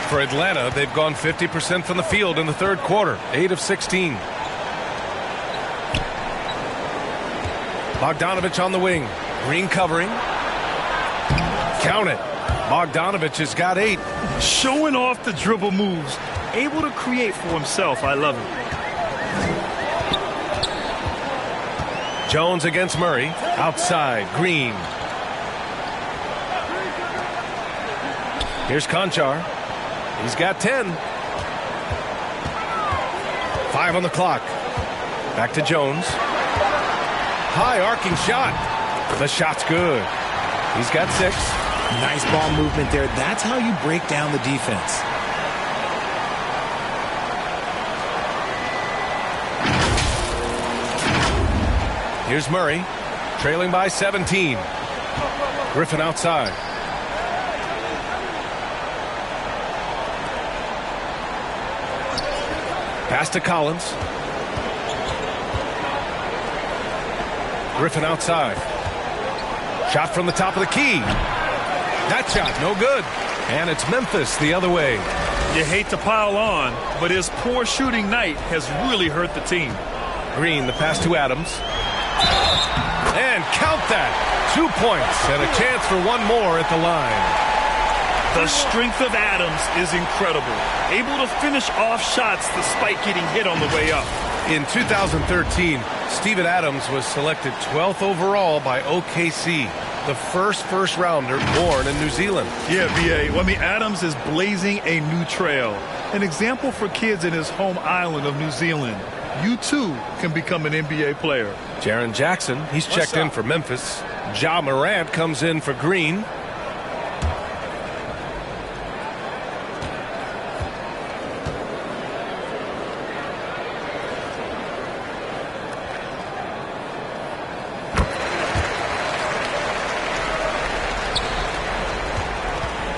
For Atlanta, they've gone 50% from the field in the 3rd quarter, 8 of 16. Bogdanovich on the wing. Green covering. Count it. Bogdanovich has got 8.
Showing off the dribble moves. Able to create for himself. I love it.
Jones against Murray. Outside. Green. Here's Conchar. He's got 10. 5 on the clock. Back to Jones. High arcing shot. The shot's good. He's got 6.
Nice ball movement there. That's how you break down the defense.
Here's Murray, trailing by 17. Griffin outside. Pass to Collins. Griffin outside. Shot from the top of the key. That shot, no good. And it's Memphis the other way.
You hate to pile on, but his poor shooting night has really hurt the team.
Green, the pass to Adams. And count that. 2 points and a chance for one more at the line.
The strength of Adams is incredible. Able to finish off shots despite getting hit on the way up.
In 2013, Steven Adams was selected 12th overall by OKC, the first rounder born in New Zealand.
Yeah, B.A. Well, I mean, Adams is blazing a new trail. An example for kids in his home island of New Zealand. You, too, can become an NBA player.
Jaren Jackson, he's checked in for Memphis. Ja Morant comes in for Green.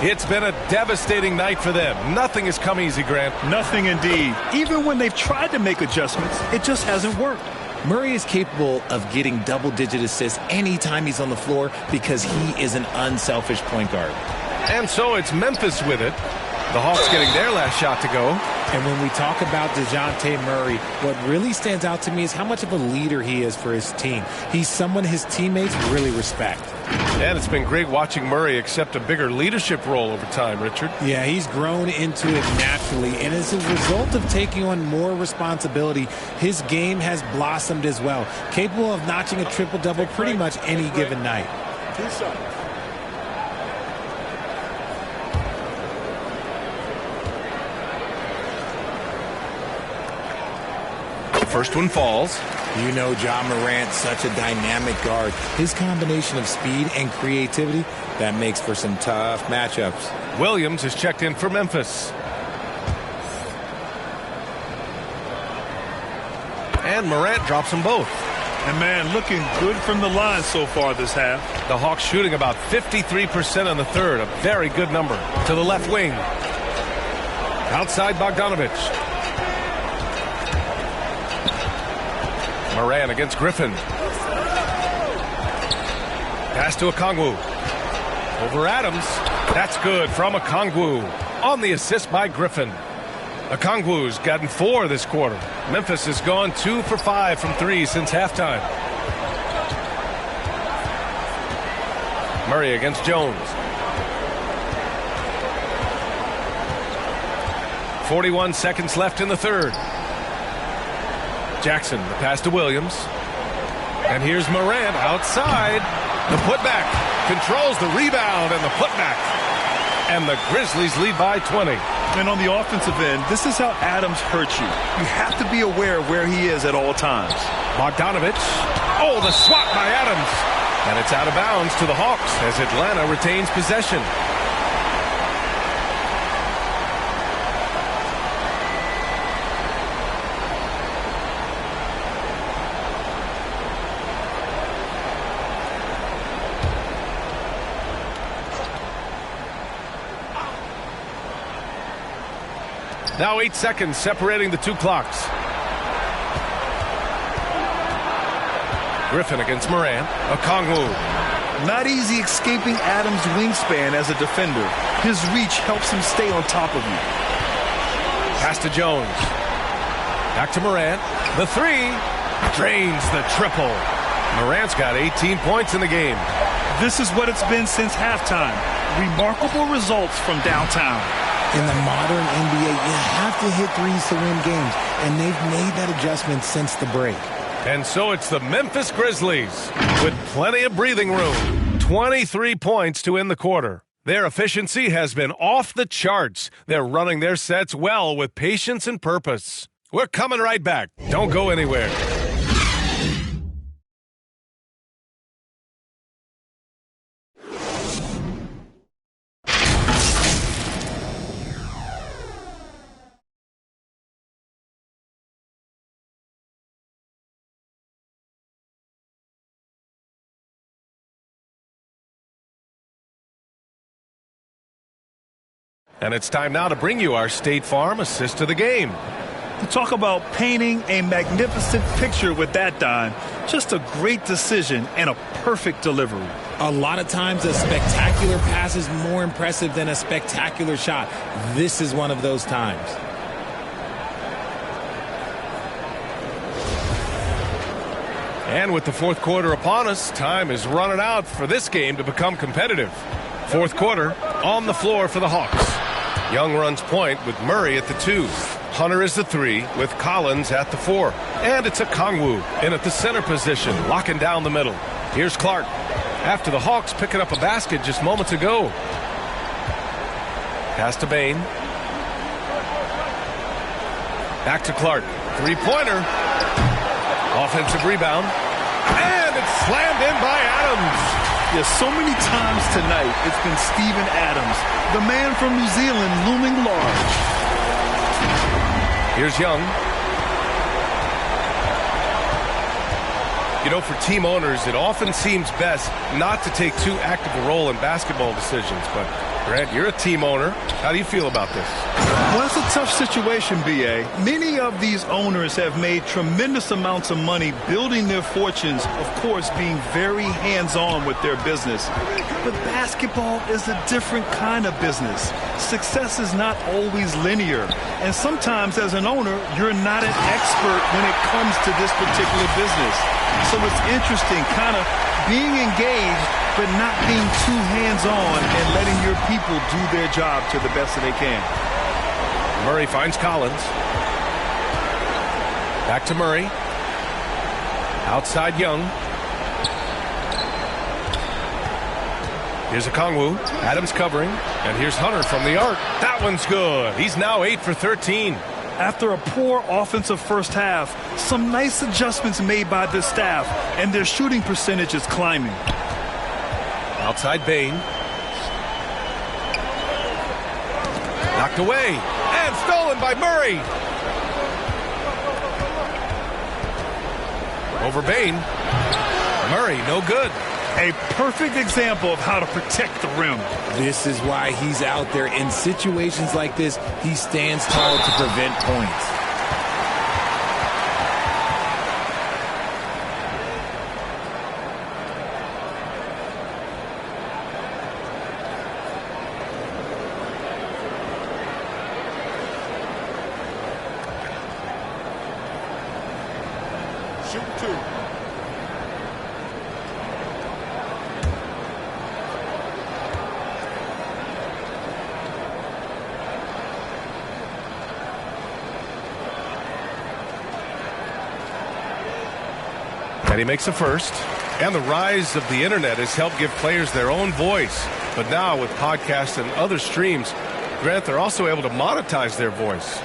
It's been a devastating night for them. Nothing has come easy, Grant.
Nothing indeed. Even when they've tried to make adjustments, it just hasn't worked.
Murray is capable of getting double-digit assists anytime he's on the floor because he is an unselfish point guard.
And so it's Memphis with it. The Hawks getting their last shot to go.
And when we talk about DeJounte Murray, what really stands out to me is how much of a leader he is for his team. He's someone his teammates really respect.
And it's been great watching Murray accept a bigger leadership role over time, Richard.
Yeah, he's grown into it naturally. And as a result of taking on more responsibility, his game has blossomed as well. Capable of notching a triple-double pretty much any given night.
First one falls.
You know Ja Morant, such a dynamic guard. His combination of speed and creativity, that makes for some tough matchups.
Williams is checked in for Memphis. And Morant drops them both.
And, man, looking good from the line so far this half.
The Hawks shooting about 53% in the third, a very good number. To the left wing. Outside Bogdanovich. Morant against Griffin. Pass to Okongwu. Over Adams. That's good from Okongwu. On the assist by Griffin. Okongwu's gotten 4 this quarter. Memphis has gone 2 for 5 from 3 since halftime. Murray against Jones. 41 seconds left in the third. Jackson, the pass to Williams. And here's Morant outside. The putback. Controls the rebound and the putback. And the Grizzlies lead by 20.
And on the offensive end, this is how Adams hurts you. You have to be aware of where he is at all times.
Bogdanovich. Oh, the swat by Adams. And it's out of bounds to the Hawks as Atlanta retains possession. Now 8 seconds separating the two clocks. Griffin against Morant. Okongwu.
Not easy escaping Adams' wingspan as a defender. His reach helps him stay on top of you.
Pass to Jones. Back to Morant. The 3. Drains the triple. Morant's got 18 points in the game.
This is what it's been since halftime. Remarkable results from downtown.
In the modern NBA, you have to hit threes to win games, and they've made that adjustment since the break.
And so it's the Memphis Grizzlies with plenty of breathing room. 23 points to end the quarter. Their efficiency has been off the charts. They're running their sets well with patience and purpose. We're coming right back. Don't go anywhere. And it's time now to bring you our State Farm assist to the game.
To talk about painting a magnificent picture with that dime. Just a great decision and a perfect delivery.
A lot of times a spectacular pass is more impressive than a spectacular shot. This is one of those times.
And with the fourth quarter upon us, time is running out for this game to become competitive. Fourth quarter, on the floor for the Hawks. Young runs point with Murray at the 2. Hunter is the 3 with Collins at the 4. And it's a Kongwu in at the center position, locking down the middle. Here's Clark. After the Hawks picking up a basket just moments ago. Pass to Bain. Back to Clark. Three-pointer. Offensive rebound. And it's slammed in by Adams.
Yeah, so many times tonight it's been Steven Adams, the man from New Zealand, looming large.
Here's Young. You know, for team owners, it often seems best not to take too active a role in basketball decisions. But, Grant, you're a team owner. How do you feel about this?
Well, it's a tough situation, B.A. Many of these owners have made tremendous amounts of money building their fortunes, of course, being very hands-on with their business. But basketball is a different kind of business. Success is not always linear. And sometimes, as an owner, you're not an expert when it comes to this particular business. So it's interesting, kind of being engaged, but not being too hands-on and letting your people do their job to the best that they can.
Murray finds Collins. Back to Murray. Outside Young. Here's a Kongwu. Adams covering. And here's Hunter from the arc. That one's good. He's now 8 for 13.
After a poor offensive first half, some nice adjustments made by the staff, and their shooting percentage is climbing.
Outside Bain. Knocked away. And stolen by Murray. Over Bain. Murray, no good.
A perfect example of how to protect the rim.
This is why he's out there. In situations like this, he stands tall to prevent points.
Shoot 2.
And he makes a first. And the rise of the internet has helped give players their own voice. But now with podcasts and other streams, Grant, they're also able to monetize their voice.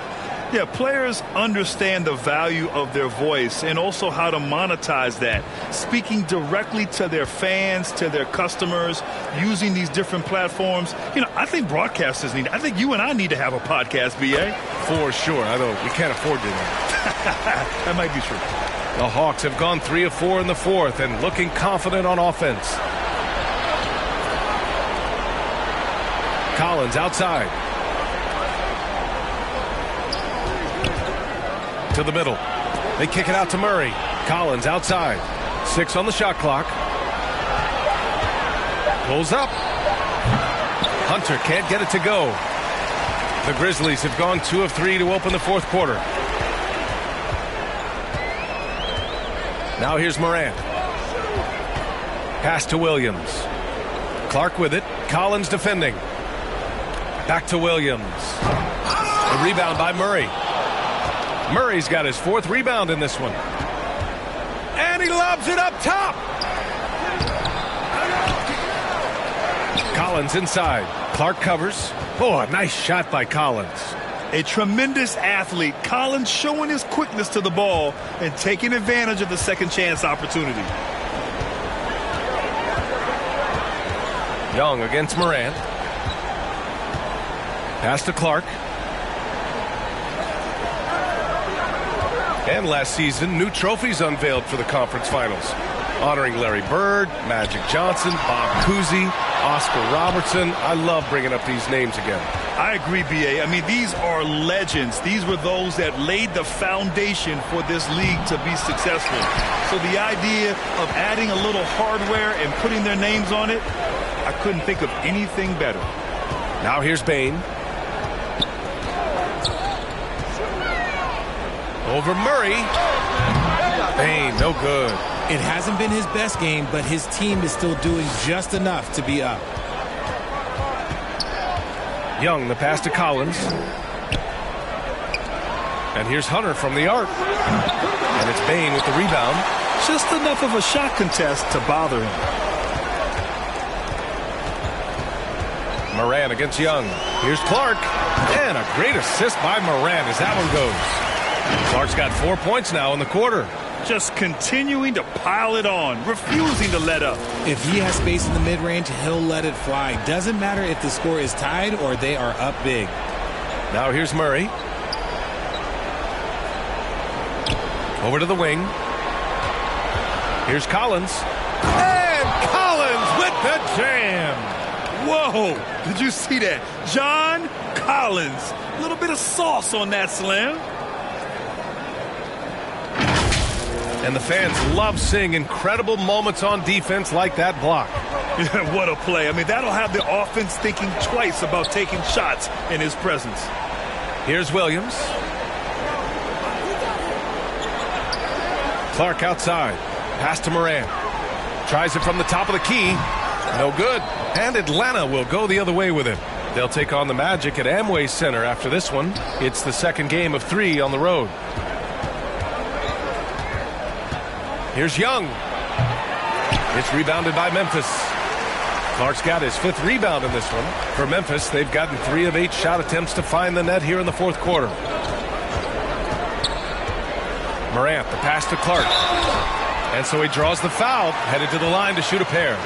Yeah, players understand the value of their voice and also how to monetize that. Speaking directly to their fans, to their customers, using these different platforms. You know, I think broadcasters need, I think you and I need to have a podcast, B.A.
For sure. I know we can't afford to.
That might be true.
The Hawks have gone 3 of 4 in the fourth and looking confident on offense. Collins outside. To the middle. They kick it out to Murray. Collins outside. 6 on the shot clock. Pulls up. Hunter can't get it to go. The Grizzlies have gone 2 of 3 to open the fourth quarter. Now here's Morant. Pass to Williams. Clark with it. Collins defending. Back to Williams. A rebound by Murray. Murray's got his 4th rebound in this one. And he lobs it up top. Collins inside. Clark covers. Oh, a nice shot by Collins.
A tremendous athlete. Collins showing his quickness to the ball and taking advantage of the second chance opportunity.
Young against Morant. Pass to Clark. And last season, new trophies unveiled for the conference finals, honoring Larry Bird, Magic Johnson, Bob Cousy, Oscar Robertson. I love bringing up these names again.
I agree, B.A. I mean, these are legends. These were those that laid the foundation for this league to be successful. So the idea of adding a little hardware and putting their names on it, I couldn't think of anything better.
Now here's Bain. Over Murray. Bain, no good.
It hasn't been his best game, but his team is still doing just enough to be up.
Young, the pass to Collins. And here's Hunter from the arc. And it's Bain with the rebound.
Just enough of a shot contest to bother him.
Moran against Young. Here's Clark. And a great assist by Moran as that one goes. Clark's got 4 points now in the quarter.
Just continuing to pile it on, refusing to let up.
If he has space in the mid-range, he'll let it fly. Doesn't matter if the score is tied or they are up big.
Now here's Murray. Over to the wing. Here's Collins. And Collins with the jam.
Whoa, did you see that? John Collins. A little bit of sauce on that slam.
And the fans love seeing incredible moments on defense like that block.
What a play. I mean, that'll have the offense thinking twice about taking shots in his presence.
Here's Williams. Clark outside. Pass to Moran. Tries it from the top of the key. No good. And Atlanta will go the other way with it. They'll take on the Magic at Amway Center after this one. It's the second game of 3 on the road. Here's Young. It's rebounded by Memphis. Clark's got his 5th rebound in this one. For Memphis, they've gotten 3 of 8 shot attempts to find the net here in the 4th quarter. Morant, the pass to Clark. And so he draws the foul, headed to the line to shoot a pair.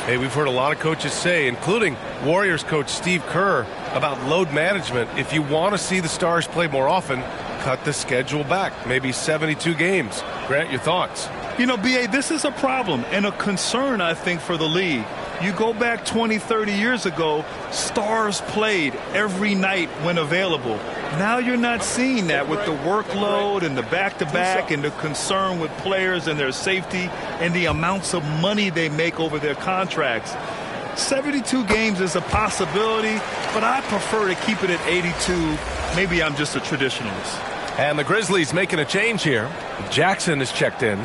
Hey, we've heard a lot of coaches say, including Warriors coach Steve Kerr, about load management. If you want to see the Stars play more often, cut the schedule back, maybe 72 games. Grant, your thoughts?
You know, B.A., this is a problem and a concern, I think, for the league. You go back 20, 30 years ago, Stars played every night when available. Now you're not seeing that with the workload and the back-to-back and the concern with players and their safety and the amounts of money they make over their contracts. 72 games is a possibility, but I prefer to keep it at 82. Maybe I'm just a traditionalist.
And the Grizzlies making a change here. Jackson is checked in.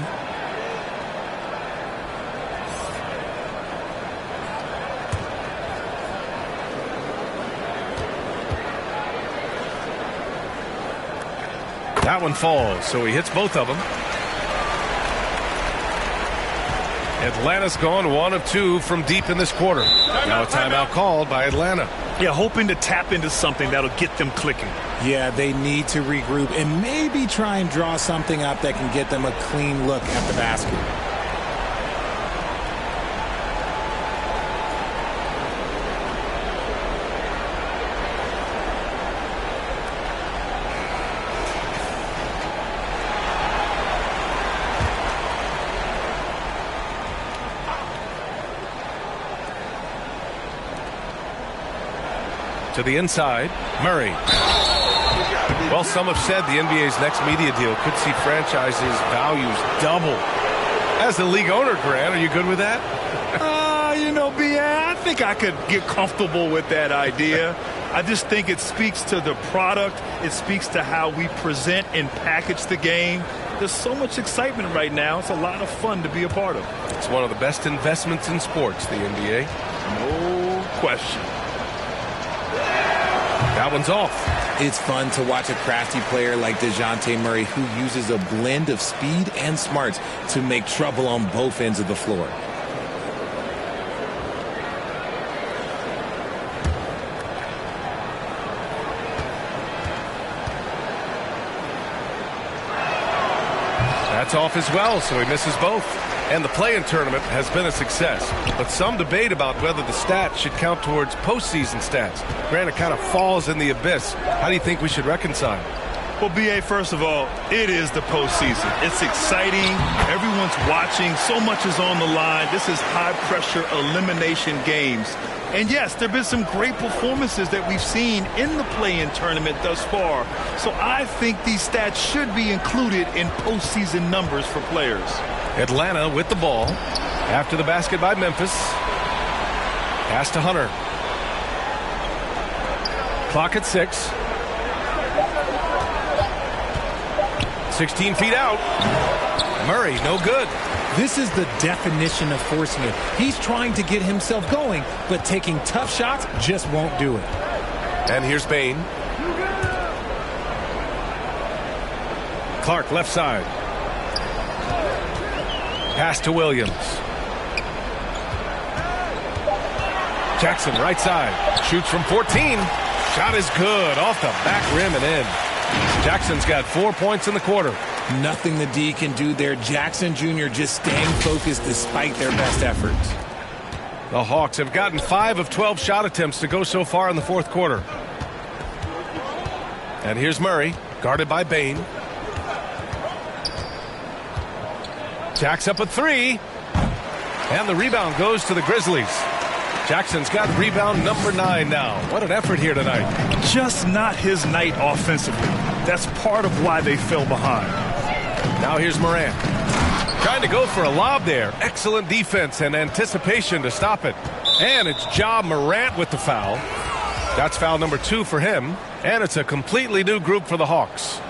That one falls, so he hits both of them. Atlanta's gone 1 of 2 from deep in this quarter. Now a timeout called by Atlanta.
Yeah, hoping to tap into something that'll get them clicking.
Yeah, they need to regroup and maybe try and draw something up that can get them a clean look at the basket.
To the inside, Murray. Well, some have said the NBA's next media deal could see franchises' values double. As the league owner, Grant, are you good with that?
You know, B.A., I think I could get comfortable with that idea. I just think it speaks to the product. It speaks to how we present and package the game. There's so much excitement right now. It's a lot of fun to be a part of.
It's one of the best investments in sports, the NBA.
No question.
That one's off.
It's fun to watch a crafty player like DeJounte Murray who uses a blend of speed and smarts to make trouble on both ends of the floor.
That's off as well, so he misses both. And the play-in tournament has been a success, but some debate about whether the stats should count towards postseason stats. Grant, it kind of falls in the abyss. How do you think we should reconcile?
Well, B.A., first of all, it is the postseason. It's exciting. Everyone's watching. So much is on the line. This is high-pressure elimination games. And, yes, there have been some great performances that we've seen in the play-in tournament thus far. So I think these stats should be included in postseason numbers for players.
Atlanta with the ball. After the basket by Memphis. Pass to Hunter. Clock at 6. 16 feet out. Murray, no good.
This is the definition of forcing it. He's trying to get himself going, but taking tough shots just won't do it.
And here's Bain. Clark, left side. Pass to Williams. Jackson, right side. Shoots from 14. Shot is good. Off the back rim and in. Jackson's got 4 points in the quarter.
Nothing the D can do there. Jackson Jr. just staying focused despite their best efforts.
The Hawks have gotten 5 of 12 shot attempts to go so far in the fourth quarter. And here's Murray, guarded by Bain. Jack's up a 3. And the rebound goes to the Grizzlies. Jackson's got rebound number 9 now. What an effort here tonight.
Just not his night offensively. That's part of why they fell behind.
Now here's Morant. Trying to go for a lob there. Excellent defense and anticipation to stop it. And it's Ja Morant with the foul. That's foul number 2 for him. And it's a completely new group for the Hawks.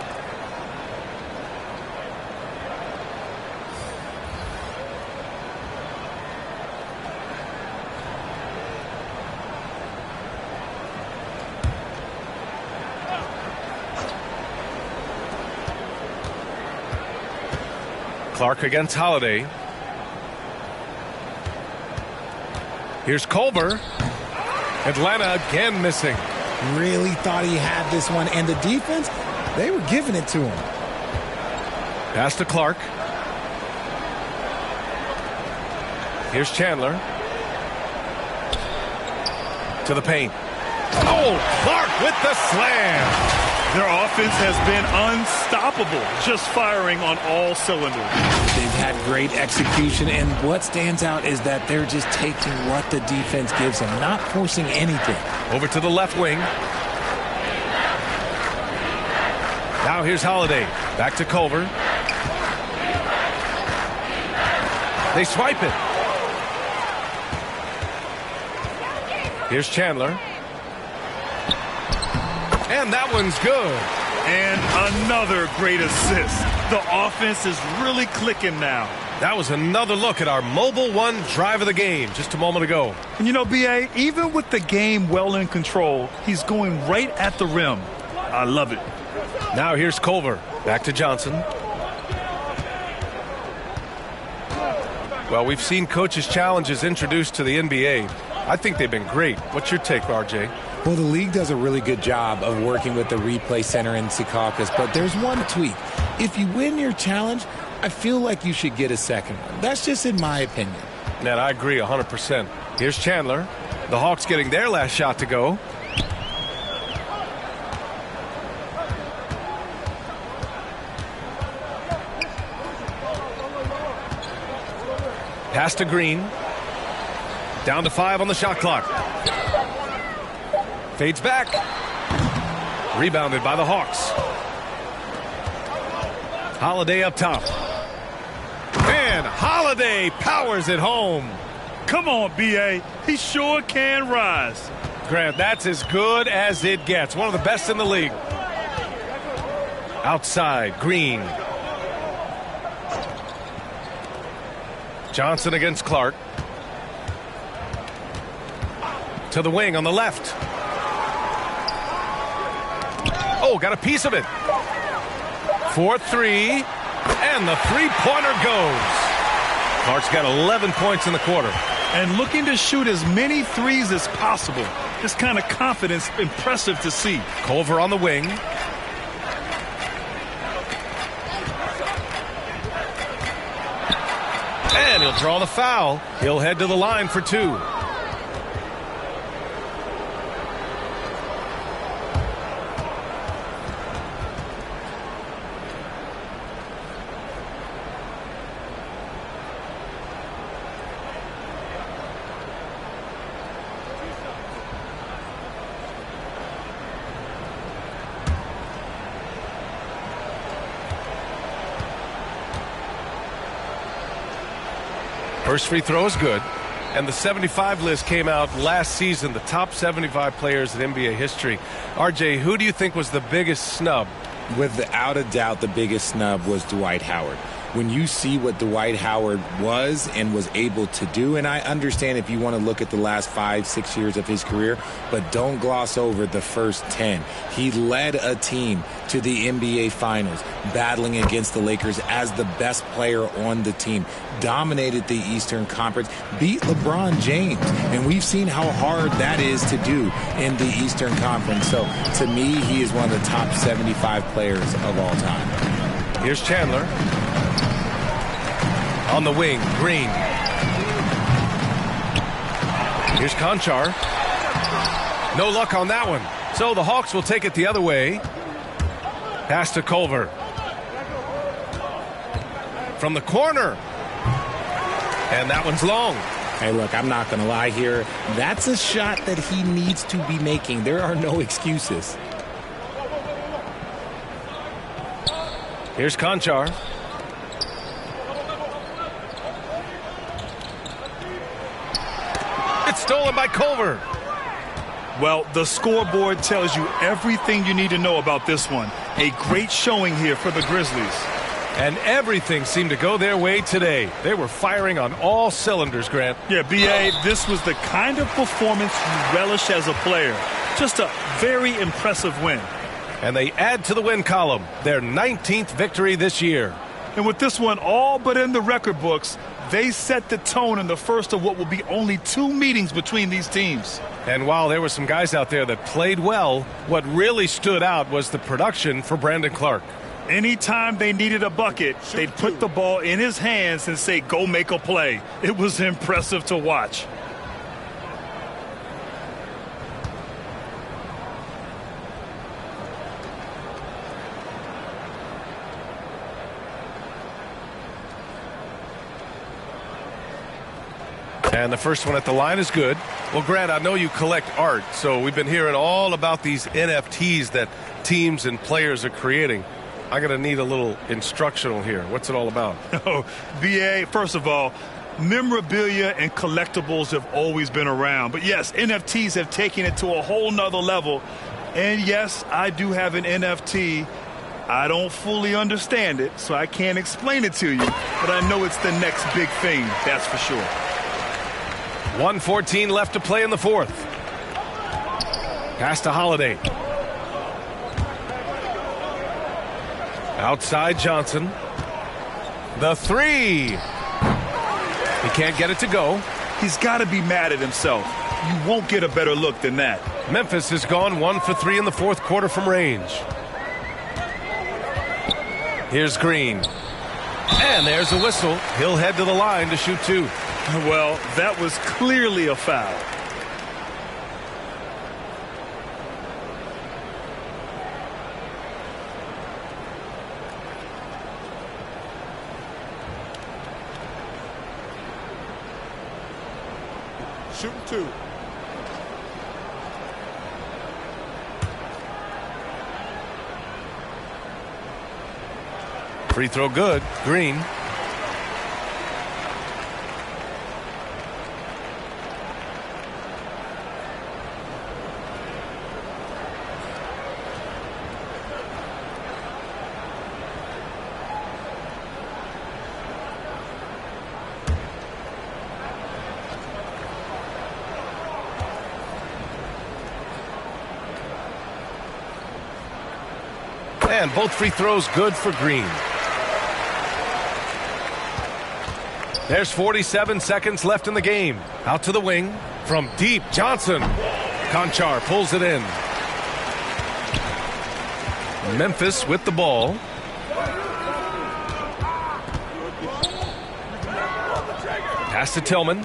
Clark against Holiday. Here's Culver. Atlanta again missing.
Really thought he had this one, and the defense, they were giving it to him.
Pass to Clark. Here's Chandler. To the paint. Oh, Clark with the slam.
Their offense has been unstoppable, just firing on all cylinders.
They've had great execution, and what stands out is that they're just taking what the defense gives them, not forcing anything.
Over to the left wing. Now here's Holiday. Back to Culver. They swipe it. Here's Chandler. And that one's good.
And another great assist. The offense is really clicking now.
That was another look at our Mobile One drive of the game just a moment ago.
And you know, B.A., even with the game well in control, he's going right at the rim. I love it.
Now here's Culver. Back to Johnson. Well, we've seen coaches' challenges introduced to the NBA. I think they've been great. What's your take, RJ?
Well, the league does a really good job of working with the replay center in Secaucus, but there's one tweak. If you win your challenge, I feel like you should get a second one. That's just in my opinion.
Man, I agree 100%. Here's Chandler. The Hawks getting their last shot to go. Pass to Green. Down to 5 on the shot clock. Fades back. Rebounded by the Hawks. Holiday up top. And Holiday powers it home.
Come on, B.A. He sure can rise.
Grant, that's as good as it gets. One of the best in the league. Outside, Green. Johnson against Clark. To the wing on the left. Oh, got a piece of it. 4-3. And the three-pointer goes. Clark's got 11 points in the quarter.
And looking to shoot as many threes as possible. This kind of confidence, impressive to see.
Culver on the wing. And he'll draw the foul. He'll head to the line for 2. First free throw is good. And the 75 list came out last season, the top 75 players in NBA history. RJ, who do you think was the biggest snub?
Without a doubt, the biggest snub was Dwight Howard. when you see what Dwight Howard was and was able to do, and I understand if you want to look at the last 5-6 years of his career, but don't gloss over the first 10. He led a team to the NBA Finals, battling against the Lakers as the best player on the team, dominated the Eastern Conference, beat LeBron James, and we've seen how hard that is to do in the Eastern Conference. So to me, he is one of the top 75 players of all time.
Here's Chandler. On the wing, Green. Here's Conchar. No luck on that one. So the Hawks will take it the other way. Pass to Culver. From the corner. And that one's long.
Hey, look, I'm not going to lie here. That's a shot that he needs to be making. There are no excuses.
Here's Conchar. It's stolen by Culver.
Well, the scoreboard tells you everything you need to know about this one. A great showing here for the Grizzlies.
And everything seemed to go their way today. They were firing on all cylinders, Grant.
Yeah, B.A., this was the kind of performance you relish as a player. Just a very impressive win.
And they add to the win column, their 19th victory this year.
And with this one all but in the record books, they set the tone in the first of what will be only 2 meetings between these teams.
And while there were some guys out there that played well, what really stood out was the production for Brandon Clark.
Anytime they needed a bucket, they'd put the ball in his hands and say, go make a play. It was impressive to watch.
And the first one at the line is good. Well, Grant, I know you collect art, so we've been hearing all about these NFTs that teams and players are creating. I'm going to need a little instructional here. What's it all about?
Oh, B.A., first of all, memorabilia and collectibles have always been around. But, yes, NFTs have taken it to a whole nother level. And, yes, I do have an NFT. I don't fully understand it, so I can't explain it to you. But I know it's the next big thing, that's for sure.
1:14 left to play in the fourth. Pass to Holiday. Outside Johnson. The three. He can't get it to go.
He's got to be mad at himself. You won't get a better look than that.
Memphis has gone 1 for 3 in the fourth quarter from range. Here's Green. And there's a whistle. He'll head to the line to shoot 2.
Well, that was clearly a foul.
Shooting 2.
Free throw good. Green. And both free throws good for Green. There's 47 seconds left in the game. Out to the wing. From deep, Johnson. Conchar pulls it in. Memphis with the ball. Pass to Tillman.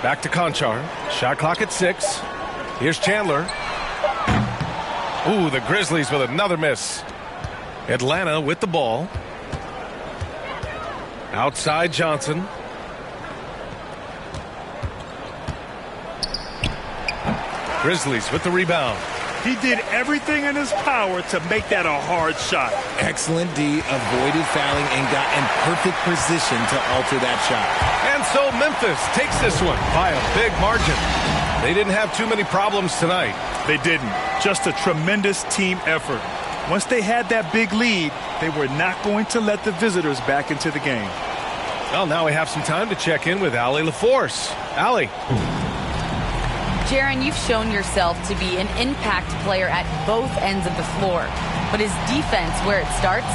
Back to Conchar. Shot clock at 6. Here's Chandler. Ooh, the Grizzlies with another miss. Atlanta with the ball. Outside Johnson. Grizzlies with the rebound.
He did everything in his power to make that a hard shot.
Excellent D, avoided fouling and got in perfect position to alter that shot.
And so Memphis takes this one by a big margin. They didn't have too many problems tonight.
They didn't. Just a tremendous team effort. Once they had that big lead, they were not going to let the visitors back into the game.
Well, now we have some time to check in with Allie LaForce. Allie.
Jaron, you've shown yourself to be an impact player at both ends of the floor. But is defense where it starts?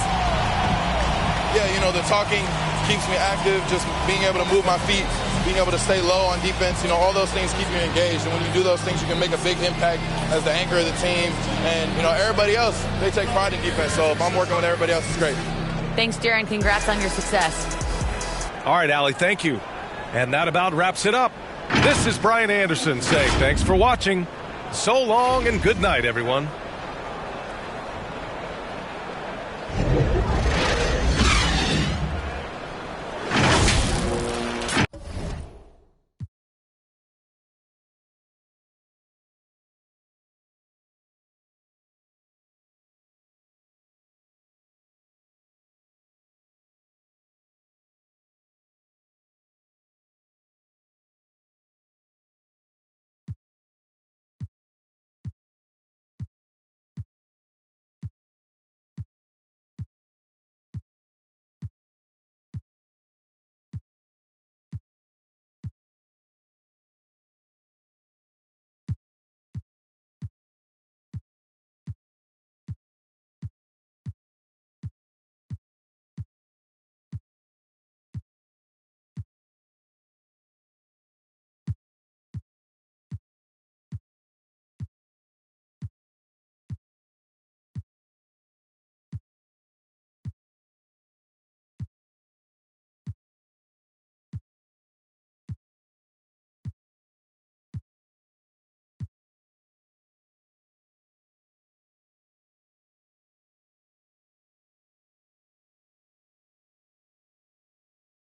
Yeah, you know, the talking keeps me active, just being able to move my feet, being able to stay low on defense, you know, all those things keep you engaged. And when you do those things, you can make a big impact as the anchor of the team. And, you know, everybody else, they take pride in defense. So if I'm working with everybody else, it's great.
Thanks, Jaron. Congrats on your success.
All right, Allie, thank you. And that about wraps it up. This is Brian Anderson saying thanks for watching. So long and good night, everyone.